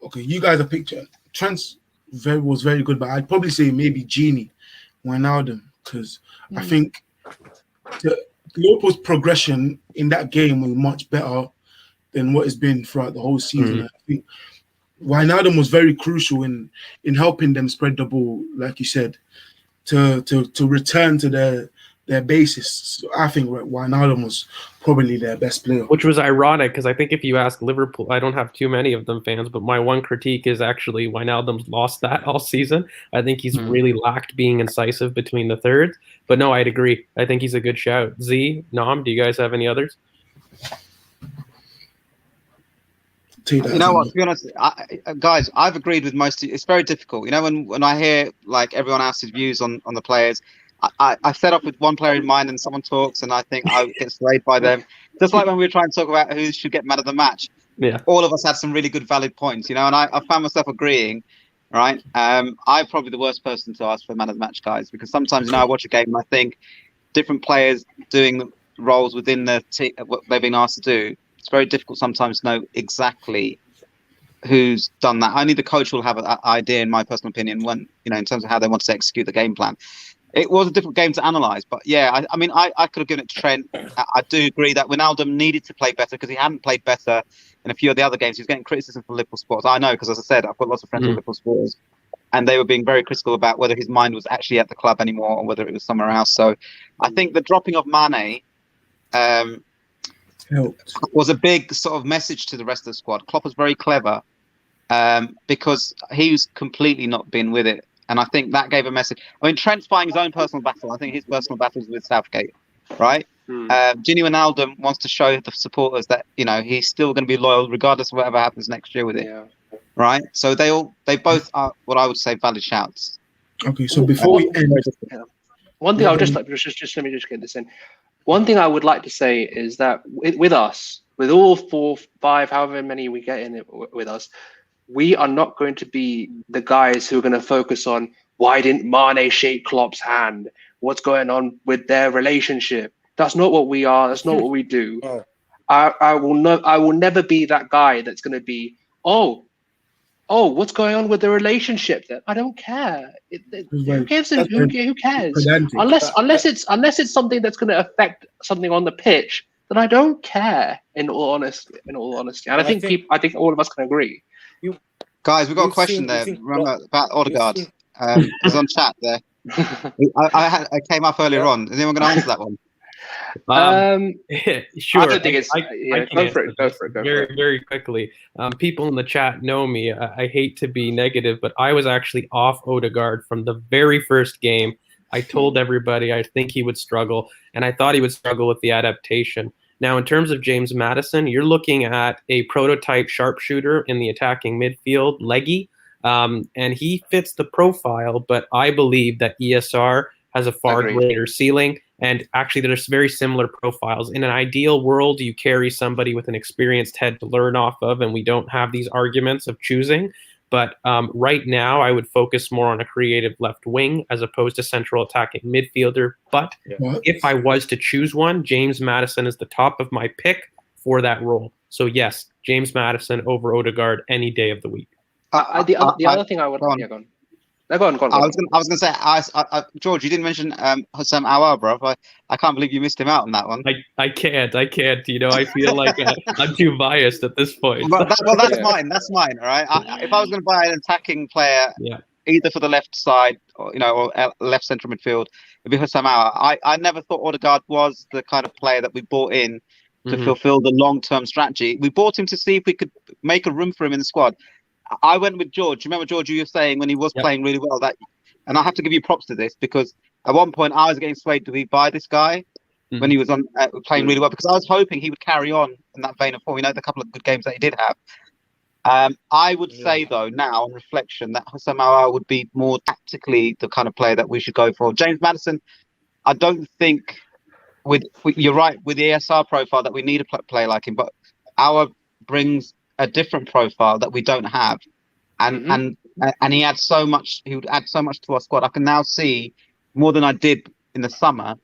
Okay, you guys are picture. Trent's was very good, but I'd probably say maybe Genie, Wijnaldum, because I think Liverpool's progression in that game was much better than what it's been throughout the whole season. I think Wijnaldum was very crucial in helping them spread the ball, like you said, to return to their basis. So I think Wijnaldum was probably their best player. Which was ironic because I think if you ask Liverpool, I don't have too many of them fans, but my one critique is actually Wijnaldum's lost that all season. I think he's really lacked being incisive between the thirds. But no, I'd agree. I think he's a good shout. Z, Nam, do you guys have any others? You know what? To be honest, guys, I've agreed with most. It's very difficult. You know, when I hear like everyone else's views on the players, I set up with one player in mind, and someone talks, and I think I get swayed by them. Just like when we were trying to talk about who should get man of the match. Yeah, all of us had some really good, valid points. You know, and I found myself agreeing. Right, I'm probably the worst person to ask for man of the match, guys, because sometimes I watch a game and I think different players doing roles within the team, what they've been asked to do. It's very difficult sometimes to know exactly who's done that. Only the coach will have an idea, in my personal opinion, when in terms of how they want to execute the game plan. It was a difficult game to analyse, but yeah, I mean, I could have given it to Trent. I do agree that Wijnaldum needed to play better because he hadn't played better in a few of the other games. He was getting criticism from Liverpool supporters. I know because, as I said, I've got lots of friends with Liverpool supporters, and they were being very critical about whether his mind was actually at the club anymore or whether it was somewhere else. So I think the dropping of Mane was a big sort of message to the rest of the squad. Klopp was very clever because he was completely not been with it. And I think that gave a message. I mean, Trent's fighting his own personal battle. I think his personal battle is with Southgate, right? Gini Wijnaldum wants to show the supporters that, he's still going to be loyal regardless of whatever happens next year with it, right? So they both are what I would say valid shouts. Okay, so before we end... One thing I would just let me just get this in. One thing I would like to say is that with us, with all 4, 5, however many we get in it with us, we are not going to be the guys who are going to focus on why didn't Mane shake Klopp's hand? What's going on with their relationship? That's not what we are. That's not what we do. I will never be that guy that's going to be, oh, what's going on with the relationship? Then I don't care. Who cares? Who cares? Unless it's something that's going to affect something on the pitch, then I don't care. In all honesty, and I think all of us can agree. Guys, we've got a question there. Remember about Odegaard? It's on chat there. I came up earlier on. Is anyone going to answer that one? Sure. I don't think it's. Go for it. Very, very quickly. People in the chat know me. I hate to be negative, but I was actually off Odegaard from the very first game. I told everybody I think he would struggle, and I thought he would struggle with the adaptation. Now, in terms of James Madison, you're looking at a prototype sharpshooter in the attacking midfield, leggy, and he fits the profile, but I believe that ESR has a far greater ceiling, and actually there's very similar profiles. In an ideal world, you carry somebody with an experienced head to learn off of, and we don't have these arguments of choosing. But right now, I would focus more on a creative left wing as opposed to central attacking midfielder. But if I was to choose one, James Madison is the top of my pick for that role. So yes, James Madison over Odegaard any day of the week. The other thing I would... Go on. Go on. I was going to say, George, you didn't mention Hussam Aouar, bro. I can't believe you missed him out on that one. I can't. I feel like I'm too biased at this point. That's mine. That's mine. All right. If I was going to buy an attacking player, either for the left side or left central midfield, it'd be Hussam Aouar. I never thought Odegaard was the kind of player that we bought in to fulfill the long-term strategy. We bought him to see if we could make a room for him in the squad. I went with George. Remember, George, you were saying when he was playing really well and I have to give you props to this because at one point I was getting swayed. Do we buy this guy when he was on playing really well? Because I was hoping he would carry on in that vein of form. The couple of good games that he did have. I would say though, now on reflection, that Hussam Aouar would be more tactically the kind of player that we should go for. James Madison, I don't think you're right with the ESR profile that we need a player like him, but our brings a different profile that we don't have, and he adds so much. He would add so much to our squad. I can now see more than I did in the summer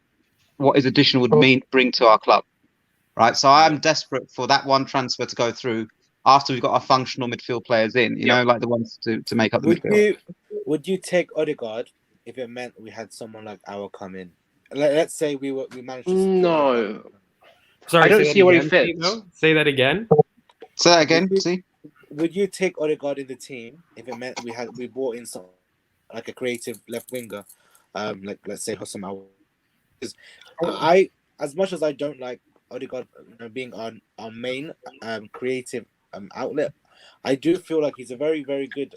what his addition would bring to our club. Right, so I'm desperate for that one transfer to go through after we've got our functional midfield players in. You know, like the ones to make up the midfield. Would you take Odegaard if it meant we had someone like our come in? Let's say we managed to. No. Sorry, I don't see where he fits. Say that again. Say that again. See. Would you take Odegaard in the team if it meant we brought in some like a creative left winger, like let's say Hossam Aouar? Because I, as much as I don't like Odegaard being our main creative outlet, I do feel like he's a very, very good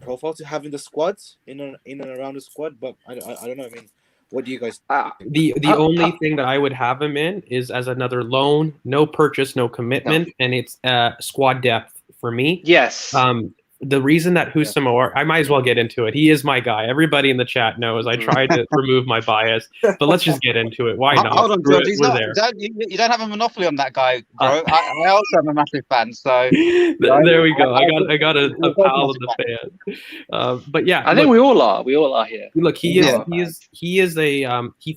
profile to have in the squad, in and around the squad. But I don't know. I mean, what do you guys? The only thing that I would have him in is as another loan, no purchase, no commitment, and it's squad depth for me. Yes. The reason that Houssam Aouar, I might as well get into it. He is my guy. Everybody in the chat knows I tried to remove my bias, but let's just get into it. Why not? Hold on, George. We're there. You don't have a monopoly on that guy, bro. I also am a massive fan. So there we go. I got a pal of the fan. But yeah, I think we all are. We all are here. Look, he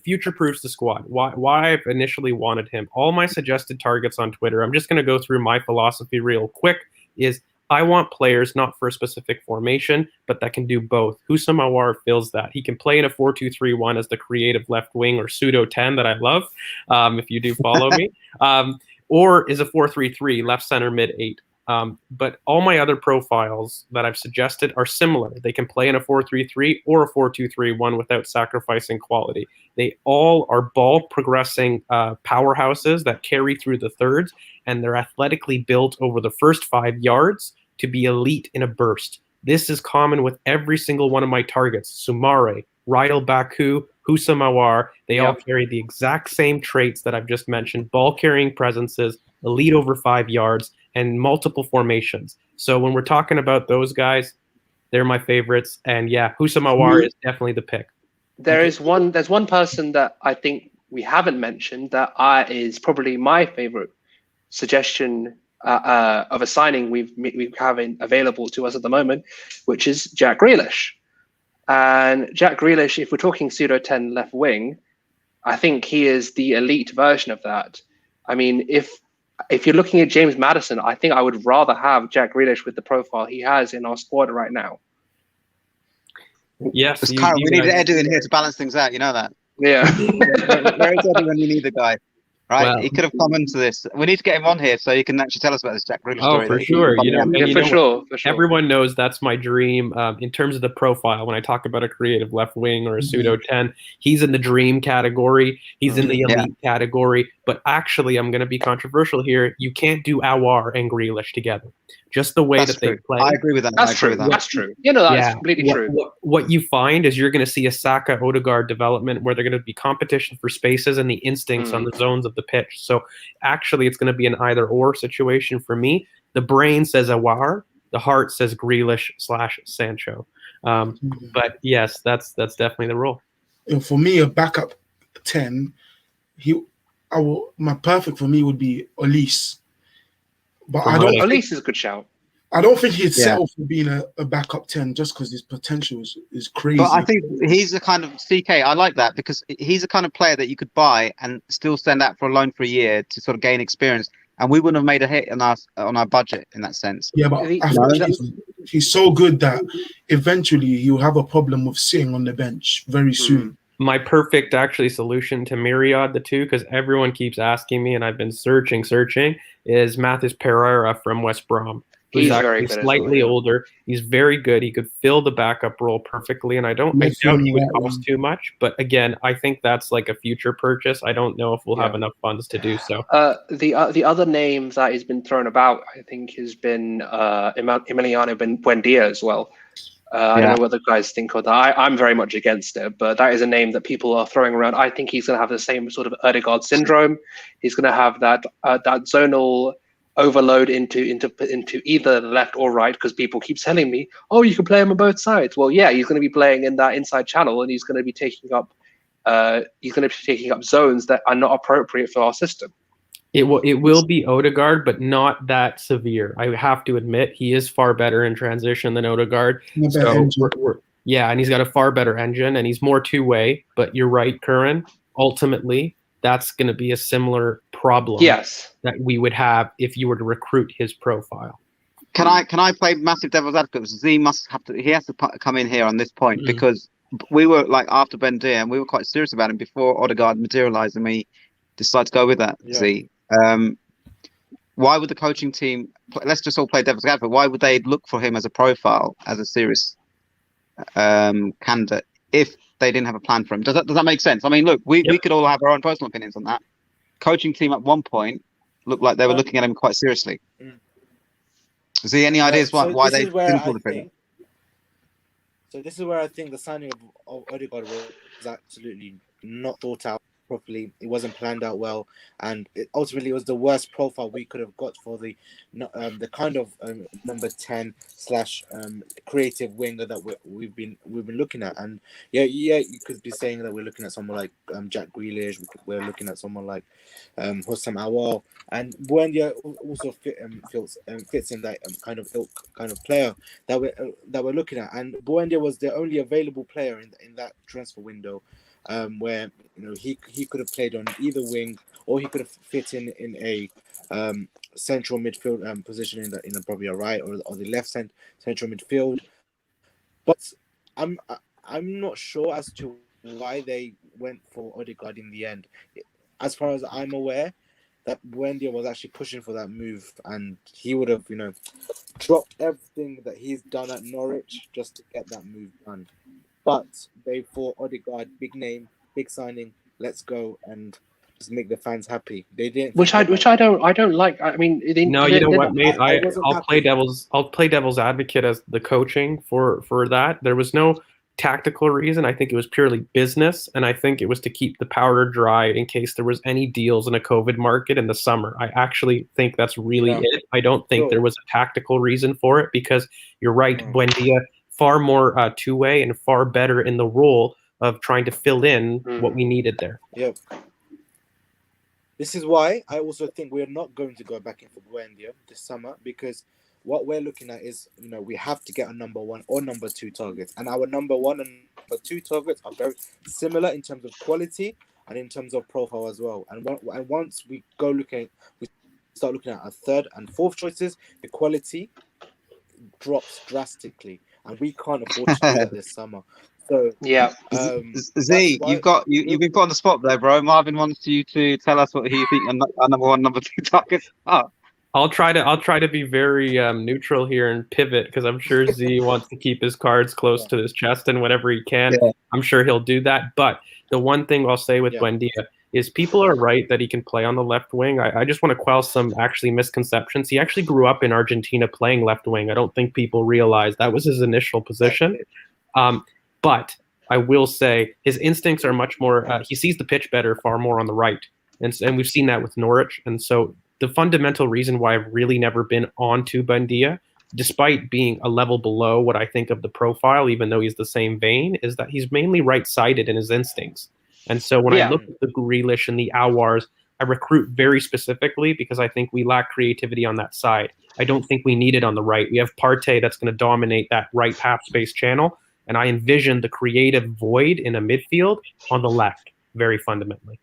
future proofs the squad. Why I've initially wanted him. All my suggested targets on Twitter. I'm just going to go through my philosophy real quick. Is I want players not for a specific formation, but that can do both. Houssam Aouar fills that. He can play in a 4-2-3-1 as the creative left wing or pseudo 10 that I love, if you do follow me, or is a 4-3-3 left center mid 8. But all my other profiles that I've suggested are similar. They can play in a 4-3-3 or a 4-2-3-1 without sacrificing quality. They all are ball progressing powerhouses that carry through the thirds, and they're athletically built over the first 5 yards to be elite in a burst. This is common with every single one of my targets. Soumare, Rydal Baku, Houssam Aouar, they all carry the exact same traits that I've just mentioned. Ball carrying presences, elite over 5 yards, and multiple formations. So when we're talking about those guys, they're my favorites. And yeah, Houssam Aouar is definitely the pick. There's one person that I think we haven't mentioned that is probably my favorite suggestion of a signing we have available to us at the moment, which is Jack Grealish. And Jack Grealish, if we're talking pseudo 10 left wing, I think he is the elite version of that. I mean, if you're looking at James Madison, I think I would rather have Jack Relish with the profile he has in our squad right now. Yes, we need Edu in here to balance things out. You know that. Yeah. Where is Edu when we need the guy? Right, well, he could have come into this. We need to get him on here so he can actually tell us about this Jack Grealish story. Oh, for sure. For sure. Everyone knows that's my dream. In terms of the profile, when I talk about a creative left wing or a pseudo 10, he's in the dream category. He's in the elite category. But actually, I'm going to be controversial here. You can't do Aouar and Grealish together. Just the way they play. I agree with that. That's true. That's true. That's completely true. What you find is you're going to see a Saka Odegaard development where they're going to be competition for spaces and the instincts on the zones of the pitch. So actually, it's going to be an either-or situation for me. The brain says Aouar. The heart says Grealish/Sancho. But yes, that's definitely the role. And for me, a backup 10, my perfect for me would be Olise. But Olise is a good shout. I don't think he'd settle for being a backup 10 just because his potential is crazy. But I think he's the kind of CK. I like that because he's the kind of player that you could buy and still send out for a loan for a year to sort of gain experience, and we wouldn't have made a hit on our budget in that sense. Yeah, but I think he's so good that eventually he'll have a problem with sitting on the bench very soon. My perfect solution to myriad the two, because everyone keeps asking me and I've been searching, is Mathis Pereira from West Brom. He's actually slightly older. He's very good. He could fill the backup role perfectly, and I doubt he would cost too much. But again, I think that's like a future purchase. I don't know if we'll have enough funds to do so. The other name that has been thrown about, I think, has been Emiliano Buendia as well. I don't know what the guys think of that. I'm very much against it, but that is a name that people are throwing around. I think he's going to have the same sort of Odegaard syndrome. He's going to have that zonal overload into either the left or right, because people keep telling me, oh, you can play him on both sides. Well, yeah, he's going to be playing in that inside channel, and he's going to be taking up he's going to be taking up zones that are not appropriate for our system. It will be Odegaard, but not that severe. I have to admit, he is far better in transition than Odegaard. So yeah, and he's got a far better engine, and he's more two-way. But you're right, Curran. Ultimately, that's going to be a similar problem that we would have if you were to recruit his profile. Can I play massive devil's advocate? He has to come in here on this point because we were like after Bendia, and we were quite serious about him before Odegaard materialised, and we decided to go with that. Yeah. Z. Why would the coaching team? Let's just all play devil's advocate. Why would they look for him as a profile, as a serious candidate, if they didn't have a plan for him? Does that make sense? I mean, look, we could all have our own personal opinions on that. Coaching team at one point looked like they were looking at him quite seriously. Is there any ideas why they didn't pull the trigger? So this is where I think the signing of Odegaard was absolutely not thought out properly. It wasn't planned out well, and it ultimately was the worst profile we could have got for the kind of number 10 / creative winger that we've been looking at. And you could be saying that we're looking at someone like Jack Grealish. We're looking at someone like Hossam Awal, and Buendia also fits in that kind of player that we're looking at. And Buendia was the only available player in that transfer window. Where he could have played on either wing, or he could have fit in a central midfield position in probably a right or the left central midfield. But I'm not sure as to why they went for Odegaard in the end. As far as I'm aware, that Buendia was actually pushing for that move, and he would have dropped everything that he's done at Norwich just to get that move done. But they thought Odegaard, big name, big signing, let's go and just make the fans happy. They didn't. Which I don't like. I mean, no, you know what, mate? I'll play devil's advocate as the coaching for that. There was no tactical reason. I think it was purely business, and I think it was to keep the powder dry in case there was any deals in a COVID market in the summer. I actually think that's really it. I don't think there was a tactical reason for it, because you're right, Buendia, far more two-way and far better in the role of trying to fill in what we needed there. Yep. This is why I also think we're not going to go back in for Buendia this summer, because what we're looking at is, we have to get a number 1 or number 2 targets. And our number 1 and number 2 targets are very similar in terms of quality and in terms of profile as well. And once we start looking at our 3rd and 4th choices, the quality drops drastically. And we can't afford to do that this summer. So Z, you've been put on the spot there, bro. Marvin wants you to tell us what you think our number 1, number 2 targets are. I'll try to be very neutral here and pivot, because I'm sure Z wants to keep his cards close to his chest, and whatever he can, I'm sure he'll do that. But the one thing I'll say with Buendia is people are right that he can play on the left wing. I just want to quell some actually misconceptions. He actually grew up in Argentina playing left wing. I don't think people realize that was his initial position. But I will say his instincts are much more, he sees the pitch better, far more on the right. And we've seen that with Norwich. And so the fundamental reason why I've really never been onto Buendia, despite being a level below what I think of the profile, even though he's the same vein, is that he's mainly right-sided in his instincts. And so when I look at the Grealish and the Awars, I recruit very specifically because I think we lack creativity on that side. I don't think we need it on the right. We have Partey that's going to dominate that right half space channel, and I envision the creative void in a midfield on the left, very fundamentally.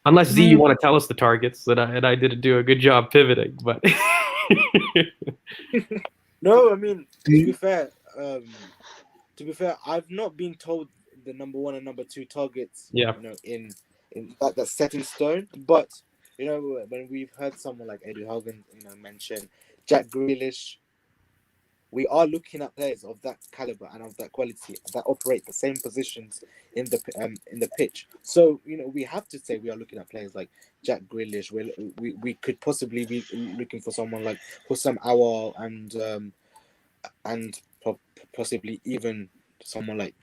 Unless Z, you want to tell us the targets, and I didn't do a good job pivoting, but no, I mean, to be fair, I've not been told the number 1 and number 2 targets. In that's set in stone. But when we've heard someone like Eddie Hogan, mention Jack Grealish, we are looking at players of that caliber and of that quality that operate the same positions in the pitch. So we have to say we are looking at players like Jack Grealish. We could possibly be looking for someone like Hossam Awal and possibly even someone like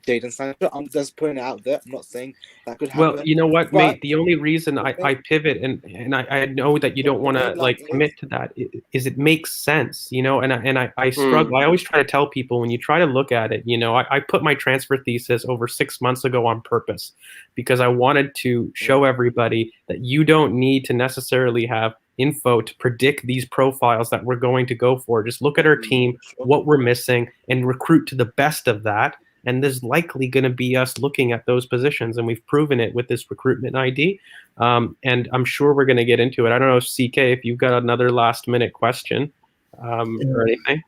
Jadon Sancho. I'm just putting it out there. I'm not saying that could happen. Well, you know what, but mate? The only reason I pivot and I know that you don't want to like commit to that is it makes sense, you know. And I struggle. I always try to tell people when you try to look at it, you know, I put my transfer thesis over 6 months ago on purpose because I wanted to show everybody that you don't need to necessarily have info to predict these profiles that we're going to go for. Just look at our team, what we're missing, and recruit to the best of that. And there's likely going to be us looking at those positions, and we've proven it with this recruitment ID. And I'm sure we're going to get into it. I don't know, CK, if you've got another last-minute question or anything.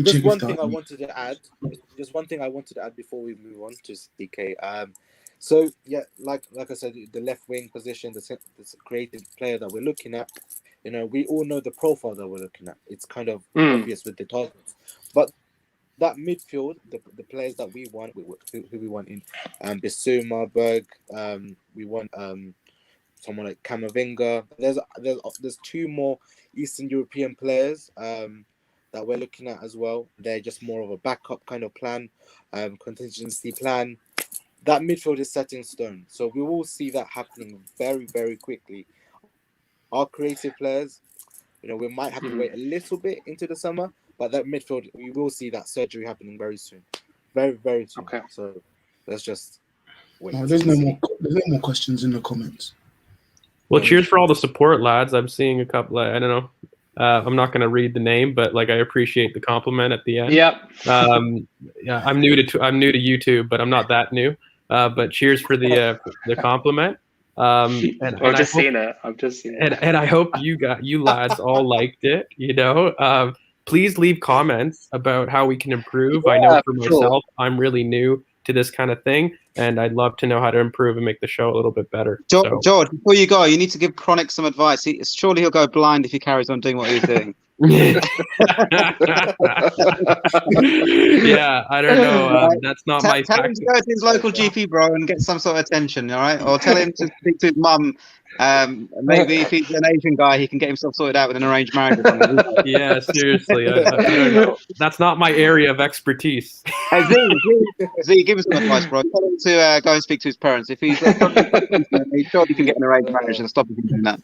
Just one thing I wanted to add. Just one thing I wanted to add before we move on to CK. So yeah, like I said, the left wing position, this creative player that we're looking at. You know, we all know the profile that we're looking at. It's kind of obvious with the targets, but that midfield, the players that we want, who we want in Bissouma, Berg, we want someone like Camavinga. There's 2 more Eastern European players that we're looking at as well. They're just more of a backup kind of plan, contingency plan. That midfield is set in stone, so we will see that happening very, very quickly. Our creative players, you know, we might have to wait a little bit into the summer. But that midfield, we will see that surgery happening very soon, very, very soon. Okay. So let's just wait. No, there's no more questions in the comments. Well, cheers for all the support, lads. I'm seeing a couple. I don't know. I'm not going to read the name, but like I appreciate the compliment at the end. Yep. Yeah, I'm new to YouTube, but I'm not that new. But cheers for the compliment. I've just seen it. And I hope you lads all liked it. You know. Please leave comments about how we can improve. I know for myself, I'm really new to this kind of thing, and I'd love to know how to improve and make the show a little bit better. George, before you go, you need to give Chronic some advice. Surely he'll go blind if he carries on doing what he's doing. Yeah, I don't know. That's not my tell him to go to his local GP, bro, and get some sort of attention, all right? Or tell him to speak to his mum. Maybe if he's an Asian guy, he can get himself sorted out with an arranged marriage. Yeah, seriously. I don't know. That's not my area of expertise. Hey, Z, give us some advice, bro. Tell him to go and speak to his parents. If he's sure he can get an arranged marriage and stop him from doing that.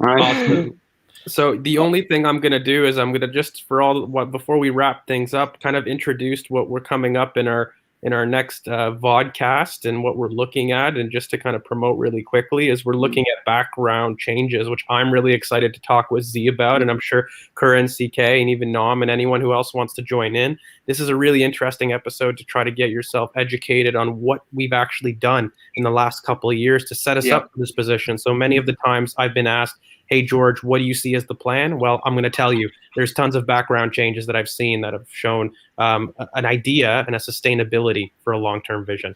All right. Awesome. So the only thing I'm going to do is I'm going to just before we wrap things up, kind of introduce what we're coming up in our next vodcast and what we're looking at, and just to kind of promote really quickly is we're looking at background changes, which I'm really excited to talk with Z about, and I'm sure Kura and CK and even Nom and anyone who else wants to join in. This is a really interesting episode to try to get yourself educated on what we've actually done in the last couple of years to set us up for this position. So many of the times I've been asked, hey, George, what do you see as the plan? Well, I'm going to tell you, there's tons of background changes that I've seen that have shown an idea and a sustainability for a long-term vision.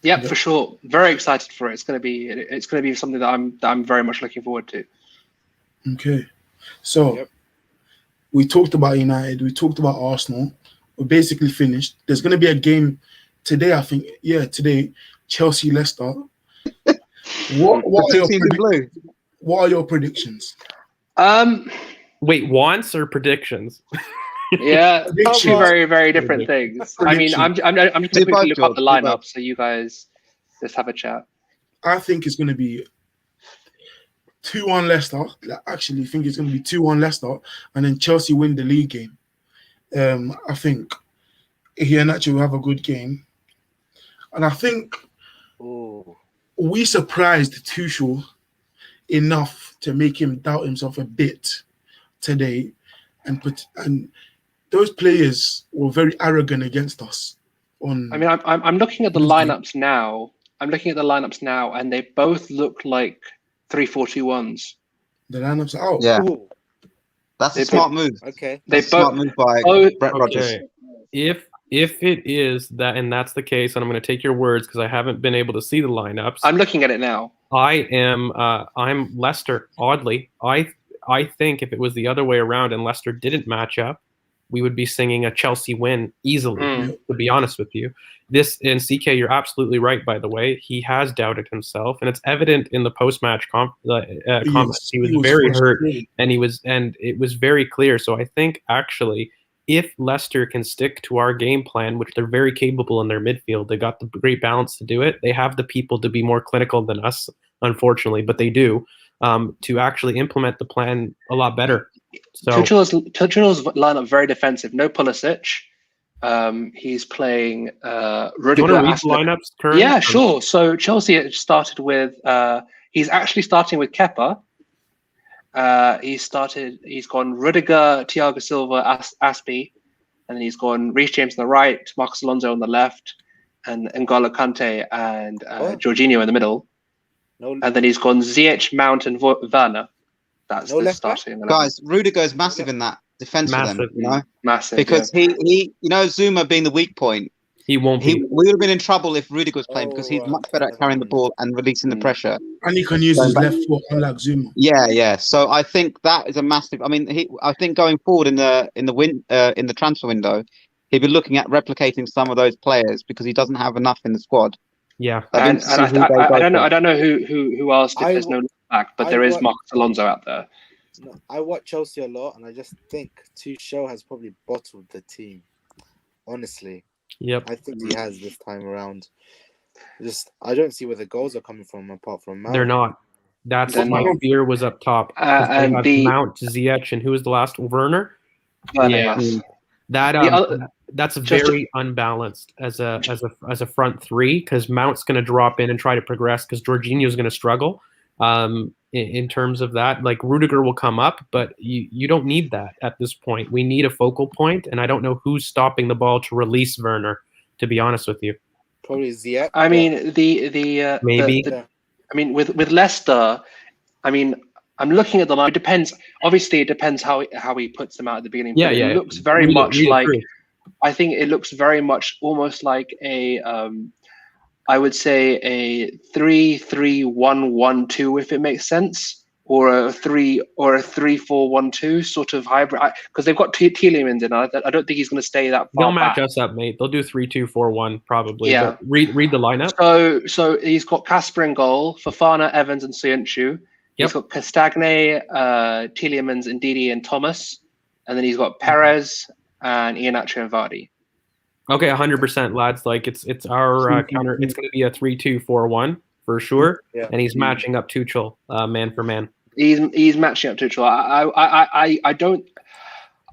Yeah, for sure. Very excited for it. It's going to be something that I'm very much looking forward to. Okay, so we talked about United. We talked about Arsenal. We're basically finished. There's going to be a game today, I think. Yeah, today, Chelsea, Leicester. What are your predictions? Wait, wants or predictions? Yeah, probably very, very different things. I mean, I'm just going to quickly look up the lineup so you guys just have a chat. I think it's going to be 2-1 Leicester. I actually think it's going to be 2-1 Leicester, and then Chelsea win the league game. I think Iheanacho will have a good game, and I think we surprised Tuchel enough to make him doubt himself a bit today, and those players were very arrogant against us. I'm looking at the lineups now. And they both look like 3-4-2-1s. The lineups are out. Yeah, that's a smart move. Okay, that's a smart move by Brett Rodgers. If it is that, and that's the case, and I'm going to take your words because I haven't been able to see the lineups. I'm looking at it now. I'm Leicester. Oddly, I think if it was the other way around and Leicester didn't match up, we would be singing a Chelsea win easily, to be honest with you. This, and CK, you're absolutely right, by the way. He has doubted himself, and it's evident in the post-match comments. He was very hurt, and it was very clear. So I think, actually, if Leicester can stick to our game plan, which they're very capable in their midfield, they got the great balance to do it. They have the people to be more clinical than us, unfortunately, but they do, to actually implement the plan a lot better. So Tuchel's lineup very defensive. No Pulisic. He's playing Rudiger. Do you want to read the lineups, Kern? Yeah, sure. So Chelsea started with. He's actually starting with Kepa. He's gone Rudiger, Thiago Silva, Aspie, and then he's gone Reece James on the right, Marcos Alonso on the left, and N'Golo Kante and Jorginho in the middle. And then he's gone Ziyech, Mount, and Werner. That's the starting 11. Guys, Rudiger's massive in that defense for them, you know? Massive. Because he Zuma being the weak point, he won't be. We would have been in trouble if Rudiger was playing because he's much better at carrying the ball and releasing the pressure. And he can use his left foot, unlike Zuma. Yeah. So I think that is a massive. I mean, I think going forward in the transfer window, he'll be looking at replicating some of those players because he doesn't have enough in the squad. Yeah, I don't know who asked if there's no back, but there is Marcos Alonso out there. No, I watch Chelsea a lot, and I just think Tuchel has probably bottled the team. Honestly, yep, I think he has this time around. I don't see where the goals are coming from apart from Mount. They're not. That's my fear was up top. And Mount, Ziyech, and who was the last? Werner. That's very unbalanced as a front three because Mount's going to drop in and try to progress because Jorginho's going to struggle. In terms of that, like Rudiger will come up, but you don't need that at this point. We need a focal point, and I don't know who's stopping the ball to release Werner. To be honest with you, probably Ziyech. I mean maybe. I mean with Leicester, I mean I'm looking at the line. It depends. Obviously, it depends how he puts them out at the beginning. Yeah, It looks very much like. I think it looks very much almost like a. I would say a 3-3-1-1-2 if it makes sense, or a 3-4-1-2 sort of hybrid. Because they've got Tielemans in. I don't think he's going to stay that far. They'll match us up, mate. They'll do 3-2-4-1 probably. Yeah. But read the lineup. So he's got Casper in goal, Fofana, Evans, and Soyuncu. He's got Castagne, Tielemans, Ndidi, and Thomas, and then he's got Perez and Iheanacho and Vardy. Okay, 100%, lads. Like it's our counter. It's going to be a 3-2-4-1 for sure, and he's matching up Tuchel, man for man. He's matching up Tuchel. I don't.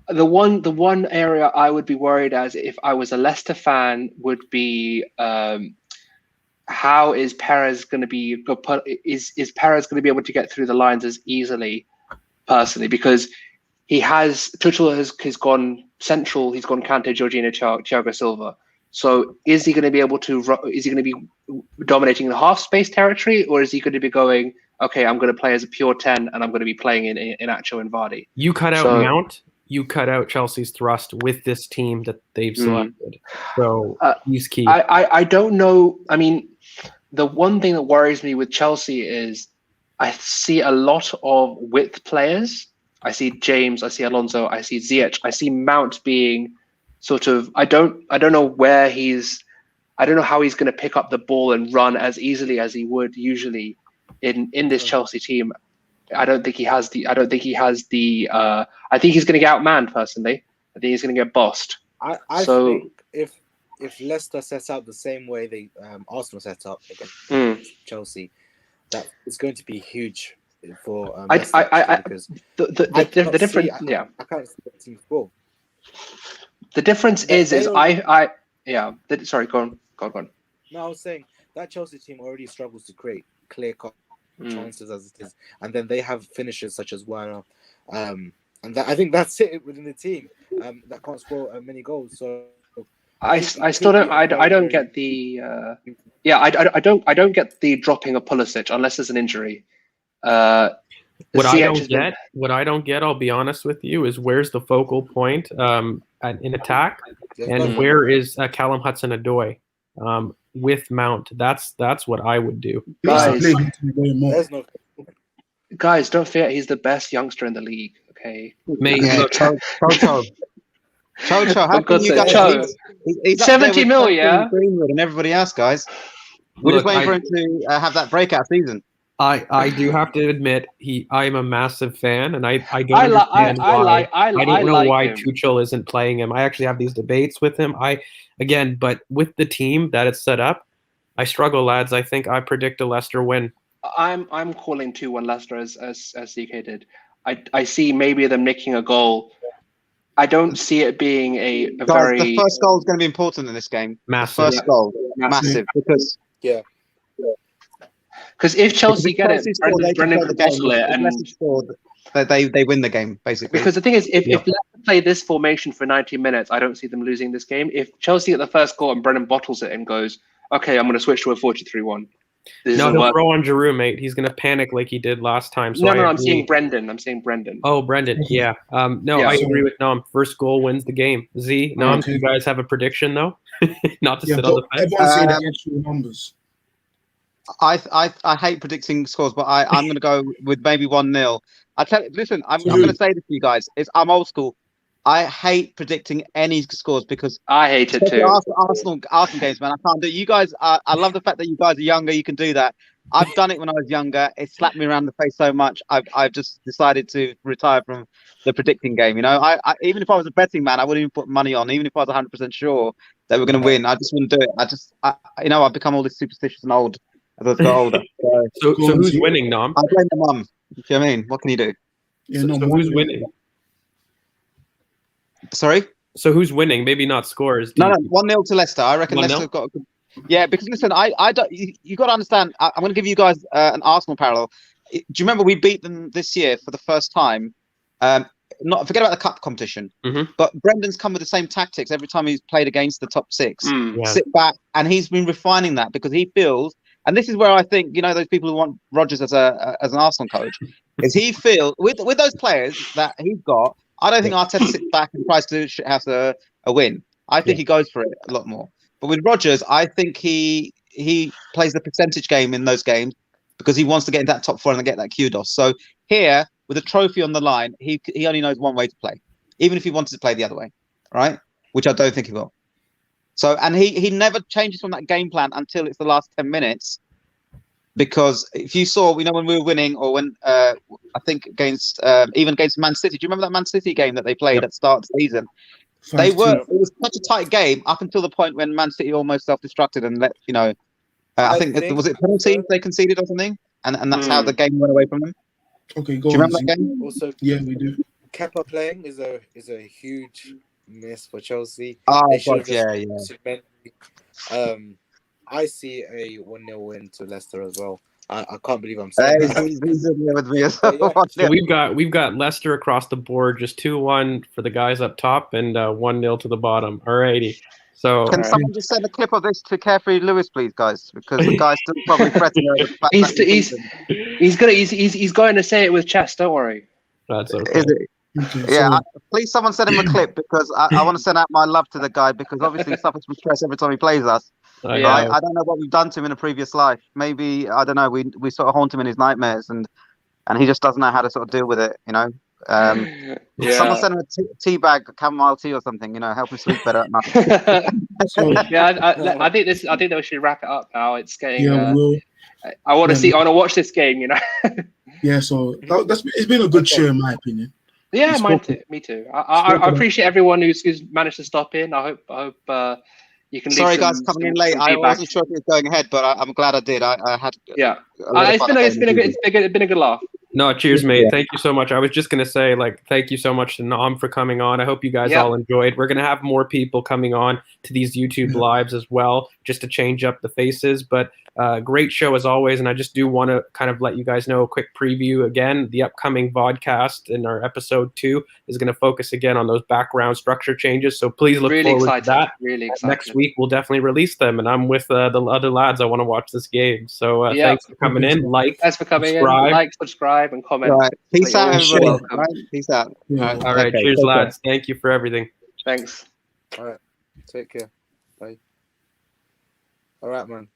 The one area I would be worried as if I was a Leicester fan would be how is Perez going to be? Is Perez going to be able to get through the lines as easily? Personally, because Tuchel has gone central. He's gone Kante, Jorginho, Thiago Silva. So is he going to be able to? Is he going to be dominating the half space territory, or is he going to be going? Okay, I'm going to play as a pure 10, and I'm going to be playing in Iheanacho and Vardy. You cut out Mount. You cut out Chelsea's thrust with this team that they've selected. So he's key. I don't know. I mean, the one thing that worries me with Chelsea is I see a lot of width players. I see James, I see Alonso, I see Ziyech, I see Mount being sort of. I don't know where he's. I don't know how he's going to pick up the ball and run as easily as he would usually in this Chelsea team. I don't think he has the. I think he's going to get outmanned personally. I think he's going to get bossed. I think if Leicester sets up the same way they Arsenal set up against Chelsea, that is going to be huge. For the difference, yeah. I can't see the team score. The difference sorry, go on. No, I was saying that Chelsea team already struggles to create clear-cut chances as it is, and then they have finishers such as Werner, and I think that's it within the team that can't score many goals. So I still don't. I don't get the. I don't get the dropping of Pulisic unless there's an injury. What I don't get, I'll be honest with you, is where's the focal point in attack, and where is Callum Hudson-Odoi with Mount? That's what I would do. Guys, don't forget he's the best youngster in the league. Okay, mate. Toto, how can you guys? He's 70 mil, yeah. Greenwood and everybody else, guys. We're just waiting for him to have that breakout season. I do have to admit I am a massive fan, and I don't I understand why. I don't know like why him. Tuchel isn't playing him. I actually have these debates with him. But with the team that it's set up, I struggle, lads. I think I predict a Leicester win. I'm calling 2-1 Leicester as CK did. I see maybe them nicking a goal. I don't see it being a Guys, very the first goal is going to be important in this game. Massive. The first goal, massive, because if Chelsea get it, Chelsea score, they can Brendan play the could game. bottle it. If Leicester score, they win the game basically. Because the thing is, if Leicester play this formation for 90 minutes, I don't see them losing this game. If Chelsea get the first goal and Brendan bottles it and goes, okay, I'm going to switch to a 4-2-3-1. No, he'll throw on Giroud, mate. He's going to panic like he did last time. So I'm seeing Brendan. Oh, Brendan. Yeah. I agree with Nom. First goal wins the game. Z, Nom, do you guys have a prediction though? Not to sit on the fence. Everyone say the actual numbers. I hate predicting scores, but I'm going to go with maybe 1-0. Listen, I'm going to say this to you guys. I'm old school. I hate predicting any scores because I hate it too. Arsenal games, man. I can't do it. You guys, I love the fact that you guys are younger. You can do that. I've done it when I was younger. It slapped me around the face so much. I've just decided to retire from the predicting game. You know, I even if I was a betting man, I wouldn't even put money on. Even if I was 100% sure that we're going to win, I just wouldn't do it. I've become all this superstitious and old as I got older. So who's winning, Nom? I blame the mum. Do you know what I mean? What can you do? Yeah, so who's winning? Sorry? So who's winning? Maybe not scores. No, 1-0 to Leicester. I reckon 1-0? Leicester have got a good... Yeah, because listen, I don't. You got to understand. I'm going to give you guys an Arsenal parallel. Do you remember we beat them this year for the first time? Not forget about the cup competition, but Brendan's come with the same tactics every time he's played against the top six. Sit back, and he's been refining that because he feels, and this is where I think those people who want Rodgers as an Arsenal coach, is he feels with those players that he's got. I don't think Arteta sits back and tries to have a win. I think he goes for it a lot more. But with Rodgers, I think he plays the percentage game in those games because he wants to get into that top four and get that kudos. So here, with a trophy on the line, he only knows one way to play, even if he wanted to play the other way, right? Which I don't think he will. So, and he never changes from that game plan until it's the last 10 minutes. Because if you saw, when we were winning, or when I think even against Man City, do you remember that Man City game that they played at the start of the season? It was such a tight game up until the point when Man City almost self-destructed and let I think was it penalty they conceded or something, and that's how the game went away from them. Okay, do you remember that game? Also, yeah, we do. Kepa playing is a huge miss for Chelsea. Oh, God, yeah. I see a 1-0 win to Leicester as well. I can't believe I'm saying that. He's in there with me as well. So we've got Leicester across the board, just 2-1 for the guys up top and 1-0 to the bottom. Alrighty. So can someone just send a clip of this to Carefree Lewis, please, guys? Because the guy's still probably fretting over the fact he's going to say it with chest. Don't worry. That's okay. Is it? Yeah, please someone send him a clip because I want to send out my love to the guy because obviously he suffers from stress every time he plays us. I don't know what we've done to him in a previous life. Maybe, I don't know, we sort of haunt him in his nightmares and he just doesn't know how to sort of deal with it, Someone send him a tea bag, chamomile tea or something, help him sleep better at night. I think that we should wrap it up now. It's getting I want to watch this game, Yeah, so it's been a good show in my opinion. Yeah, me too. I appreciate everyone who's managed to stop in. I hope you can. Sorry, guys, coming in late. I wasn't sure if it was going ahead, but I'm glad I did. I had. Yeah, it's been a good laugh. No, cheers, mate. Thank you so much. I was just going to say, thank you so much to Nom for coming on. I hope you guys all enjoyed. We're going to have more people coming on to these YouTube lives as well, just to change up the faces. But great show as always. And I just do want to kind of let you guys know a quick preview again. The upcoming vodcast in our episode 2 is going to focus again on those background structure changes. So please look forward to that. Really excited. Next week, we'll definitely release them. And I'm with the other lads. I want to watch this game. So thanks for coming in. Thanks for coming in. Like, subscribe, and comment. Right. Peace out, everybody. Right? Peace out. All right. Cheers, lads. Thank you for everything. Thanks. All right. Take care. Bye. All right, man.